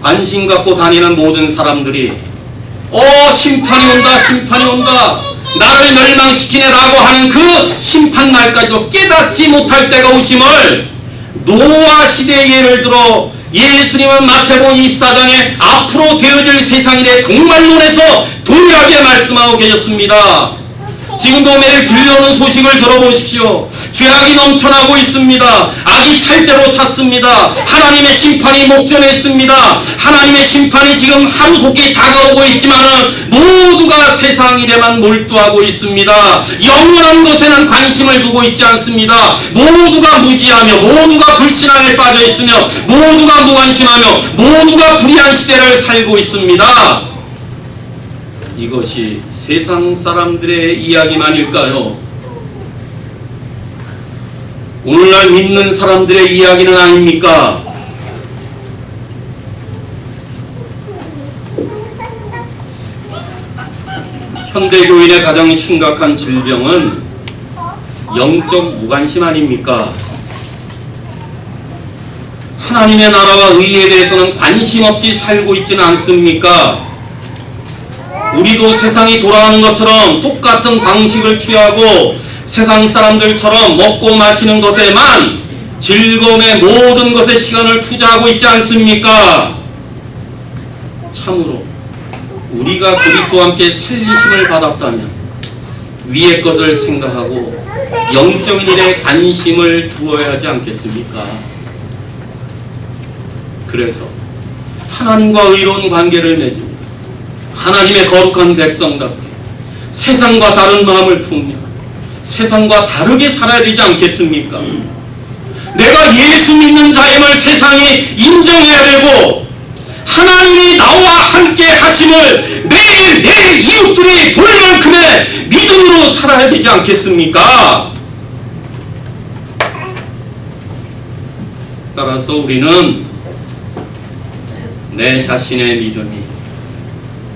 관심 갖고 다니는 모든 사람들이 심판이 온다, 심판이 온다, 나를 멸망시키네라고 하는 그 심판 날까지도 깨닫지 못할 때가 오심을 노아 시대의 예를 들어 예수님은 마태복음 24장에 앞으로 되어질 세상일의 종말론에서 동일하게 말씀하고 계셨습니다. 지금도 매일 들려오는 소식을 들어보십시오. 죄악이 넘쳐나고 있습니다. 악이 찰대로 찼습니다. 하나님의 심판이 목전했습니다. 하나님의 심판이 지금 하루속히 다가오고 있지만 모두가 세상 일에만 몰두하고 있습니다. 영원한 것에는 관심을 두고 있지 않습니다. 모두가 무지하며 모두가 불신앙에 빠져 있으며 모두가 무관심하며 모두가 불의한 시대를 살고 있습니다. 이것이 세상 사람들의 이야기만일까요? 오늘날 믿는 사람들의 이야기는 아닙니까? 현대교인의 가장 심각한 질병은 영적 무관심 아닙니까? 하나님의 나라와 의에 대해서는 관심 없이 살고 있지는 않습니까? 우리도 세상이 돌아가는 것처럼 똑같은 방식을 취하고 세상 사람들처럼 먹고 마시는 것에만 즐거움의 모든 것에 시간을 투자하고 있지 않습니까? 참으로 우리가 그리스도와 함께 살리심을 받았다면 위의 것을 생각하고 영적인 일에 관심을 두어야 하지 않겠습니까? 그래서 하나님과 의로운 관계를 맺으며 하나님의 거룩한 백성답게 세상과 다른 마음을 품으며 세상과 다르게 살아야 되지 않겠습니까? 내가 예수 믿는 자임을 세상이 인정해야 되고 하나님이 나와 함께 하심을 매일 내 이웃들이 볼 만큼의 믿음으로 살아야 되지 않겠습니까? 따라서 우리는 내 자신의 믿음이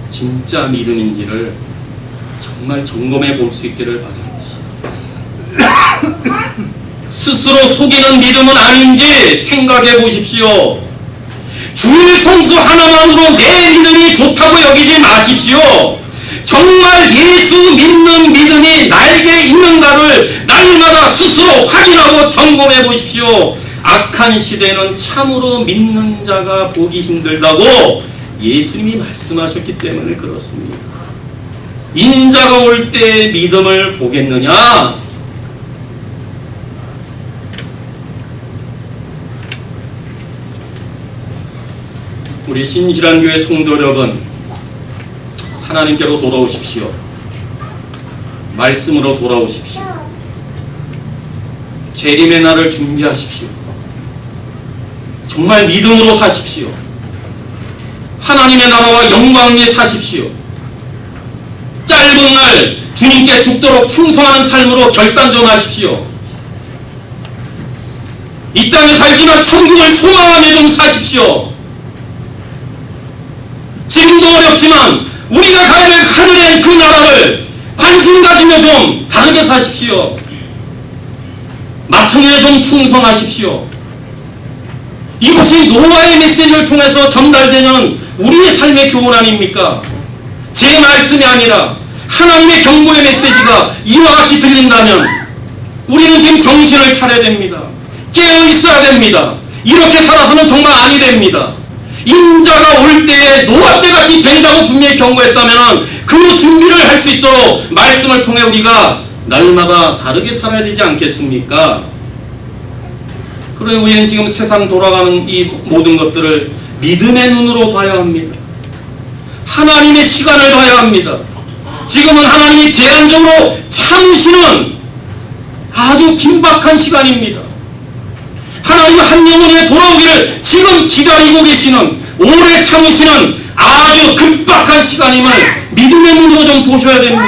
진짜 믿음인지를 정말 점검해 볼 수 있기를 바랍니다. 스스로 속이는 믿음은 아닌지 생각해 보십시오. 주일 성수 하나만으로 내 믿음이 좋다고 여기지 마십시오. 정말 예수 믿는 믿음이 나에게 있는가를 날마다 스스로 확인하고 점검해 보십시오. 악한 시대에는 참으로 믿는 자가 보기 힘들다고 예수님이 말씀하셨기 때문에 그렇습니다. 인자가 올 때 믿음을 보겠느냐? 우리 신실한 교회 성도 여러분, 하나님께로 돌아오십시오. 말씀으로 돌아오십시오. 재림의 날을 준비하십시오. 정말 믿음으로 사십시오. 하나님의 나라와 영광 위에 사십시오. 짧은 날 주님께 죽도록 충성하는 삶으로 결단 좀 하십시오. 이 땅에 살지만 천국을 소망하며 좀 사십시오. 지금도 어렵지만 우리가 가야 될 하늘의 그 나라를 관심 가지며 좀 다르게 사십시오. 맡은 일에 좀 충성하십시오. 이것이 노아의 메시지를 통해서 전달되는 우리의 삶의 교훈 아닙니까? 제 말씀이 아니라 하나님의 경고의 메시지가 이와 같이 들린다면 우리는 지금 정신을 차려야 됩니다. 깨어 있어야 됩니다. 이렇게 살아서는 정말 아니 됩니다. 인자가 올 때에 노아 때같이 된다고 분명히 경고했다면 그 준비를 할 수 있도록 말씀을 통해 우리가 날마다 다르게 살아야 되지 않겠습니까? 그러니 우리는 지금 세상 돌아가는 이 모든 것들을 믿음의 눈으로 봐야 합니다. 하나님의 시간을 봐야 합니다. 지금은 하나님이 제한적으로 참으시는 아주 긴박한 시간입니다. 하나님은 한 영혼의 돌아오기를 지금 기다리고 계시는, 오래 참으시는 아주 급박한 시간임을 믿음의 눈으로 좀 보셔야 됩니다.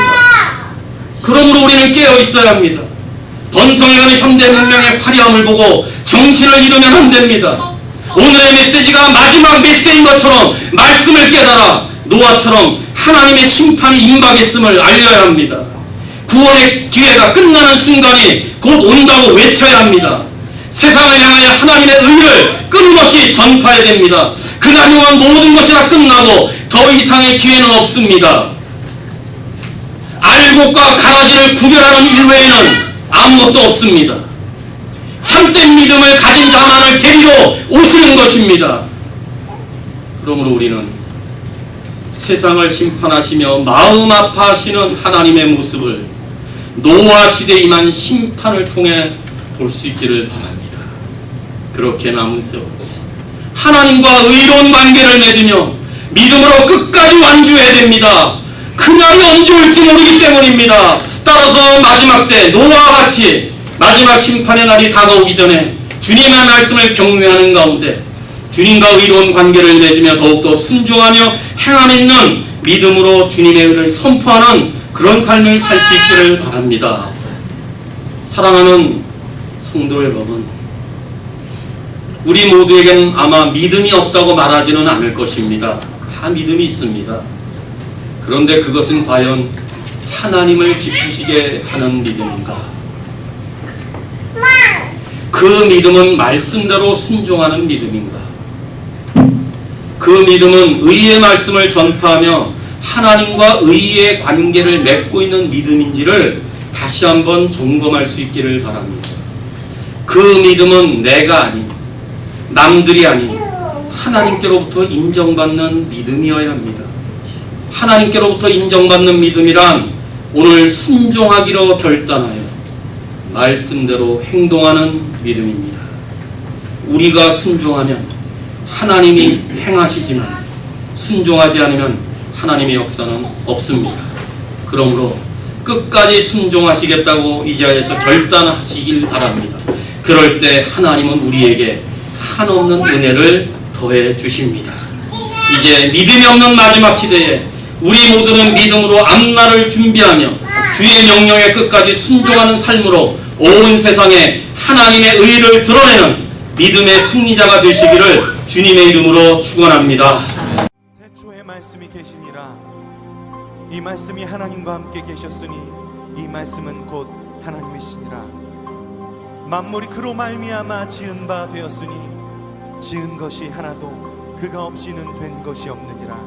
그러므로 우리는 깨어 있어야 합니다. 번성해가는 현대 문명의 화려함을 보고 정신을 잃으면 안 됩니다. 오늘의 메시지가 마지막 메시지인 것처럼 말씀을 깨달아 노아처럼 하나님의 심판이 임박했음을 알려야 합니다. 구원의 기회가 끝나는 순간이 곧 온다고 외쳐야 합니다. 세상을 향하여 하나님의 의를 끊임없이 전파해야 됩니다. 그날 동안 모든 것이 다 끝나고 더 이상의 기회는 없습니다. 알곡과 가라지를 구별하는 일 외에는 아무것도 없습니다. 참된 믿음을 가진 자만을 데리러 오시는 것입니다. 그러므로 우리는 세상을 심판하시며 마음 아파하시는 하나님의 모습을 노아 시대에 임한 심판을 통해 볼 수 있기를 바랍니다. 그렇게 남은 세월 하나님과 의로운 관계를 맺으며 믿음으로 끝까지 완주해야 됩니다. 그날이 언제 올지 모르기 때문입니다. 따라서 마지막 때 노아와 같이 마지막 심판의 날이 다가오기 전에 주님의 말씀을 경외하는 가운데 주님과 의로운 관계를 맺으며 더욱더 순종하며 행함 있는 믿음으로 주님의 의를 선포하는 그런 삶을 살 수 있기를 바랍니다. 사랑하는 성도 여러분, 우리 모두에게는 아마 믿음이 없다고 말하지는 않을 것입니다. 다 믿음이 있습니다. 그런데 그것은 과연 하나님을 기쁘시게 하는 믿음인가? 그 믿음은 말씀대로 순종하는 믿음인가? 그 믿음은 의의 말씀을 전파하며 하나님과 의의 관계를 맺고 있는 믿음인지를 다시 한번 점검할 수 있기를 바랍니다. 그 믿음은 내가 아닌, 남들이 아닌 하나님께로부터 인정받는 믿음이어야 합니다. 하나님께로부터 인정받는 믿음이란 오늘 순종하기로 결단하여 말씀대로 행동하는 믿음입니다. 우리가 순종하면 하나님이 행하시지만 순종하지 않으면 하나님의 역사는 없습니다. 그러므로 끝까지 순종하시겠다고 이 자리에서 결단하시길 바랍니다. 그럴 때 하나님은 우리에게 한없는 은혜를 더해 주십니다. 이제 믿음이 없는 마지막 시대에 우리 모두는 믿음으로 앞날을 준비하며 주의 명령에 끝까지 순종하는 삶으로 온 세상에 하나님의 의를 드러내는 믿음의 승리자가 되시기를 주님의 이름으로 축원합니다. 태초에 말씀이 계시니라. 이 말씀이 하나님과 함께 계셨으니 이 말씀은 곧 하나님이시니라. 만물이 그로 말미암아 지은 바 되었으니 지은 것이 하나도 그가 없이는 된 것이 없느니라.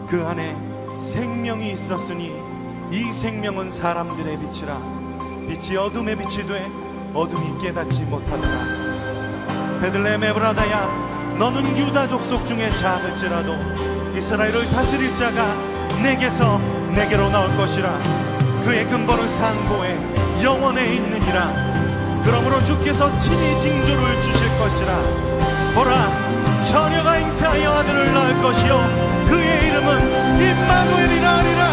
그 안에 생명이 있었으니 이 생명은 사람들의 빛이라. 빛이 어둠에 빛이 돼 어둠이 깨닫지 못하더라. 베들레헴 에브라다야, 너는 유다 족속 중에 작을지라도 이스라엘을 다스릴 자가 내게서 내게로 나올 것이라. 그의 근본은 상고에 영원에 있느니라. 그러므로 주께서 친히 징조를 주실 것이라. 보라, 처녀가 잉태하여 아들을 낳을 것이요 그의 이름은 임마누엘이라 하리라.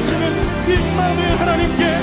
하시는 임마누엘 하나님께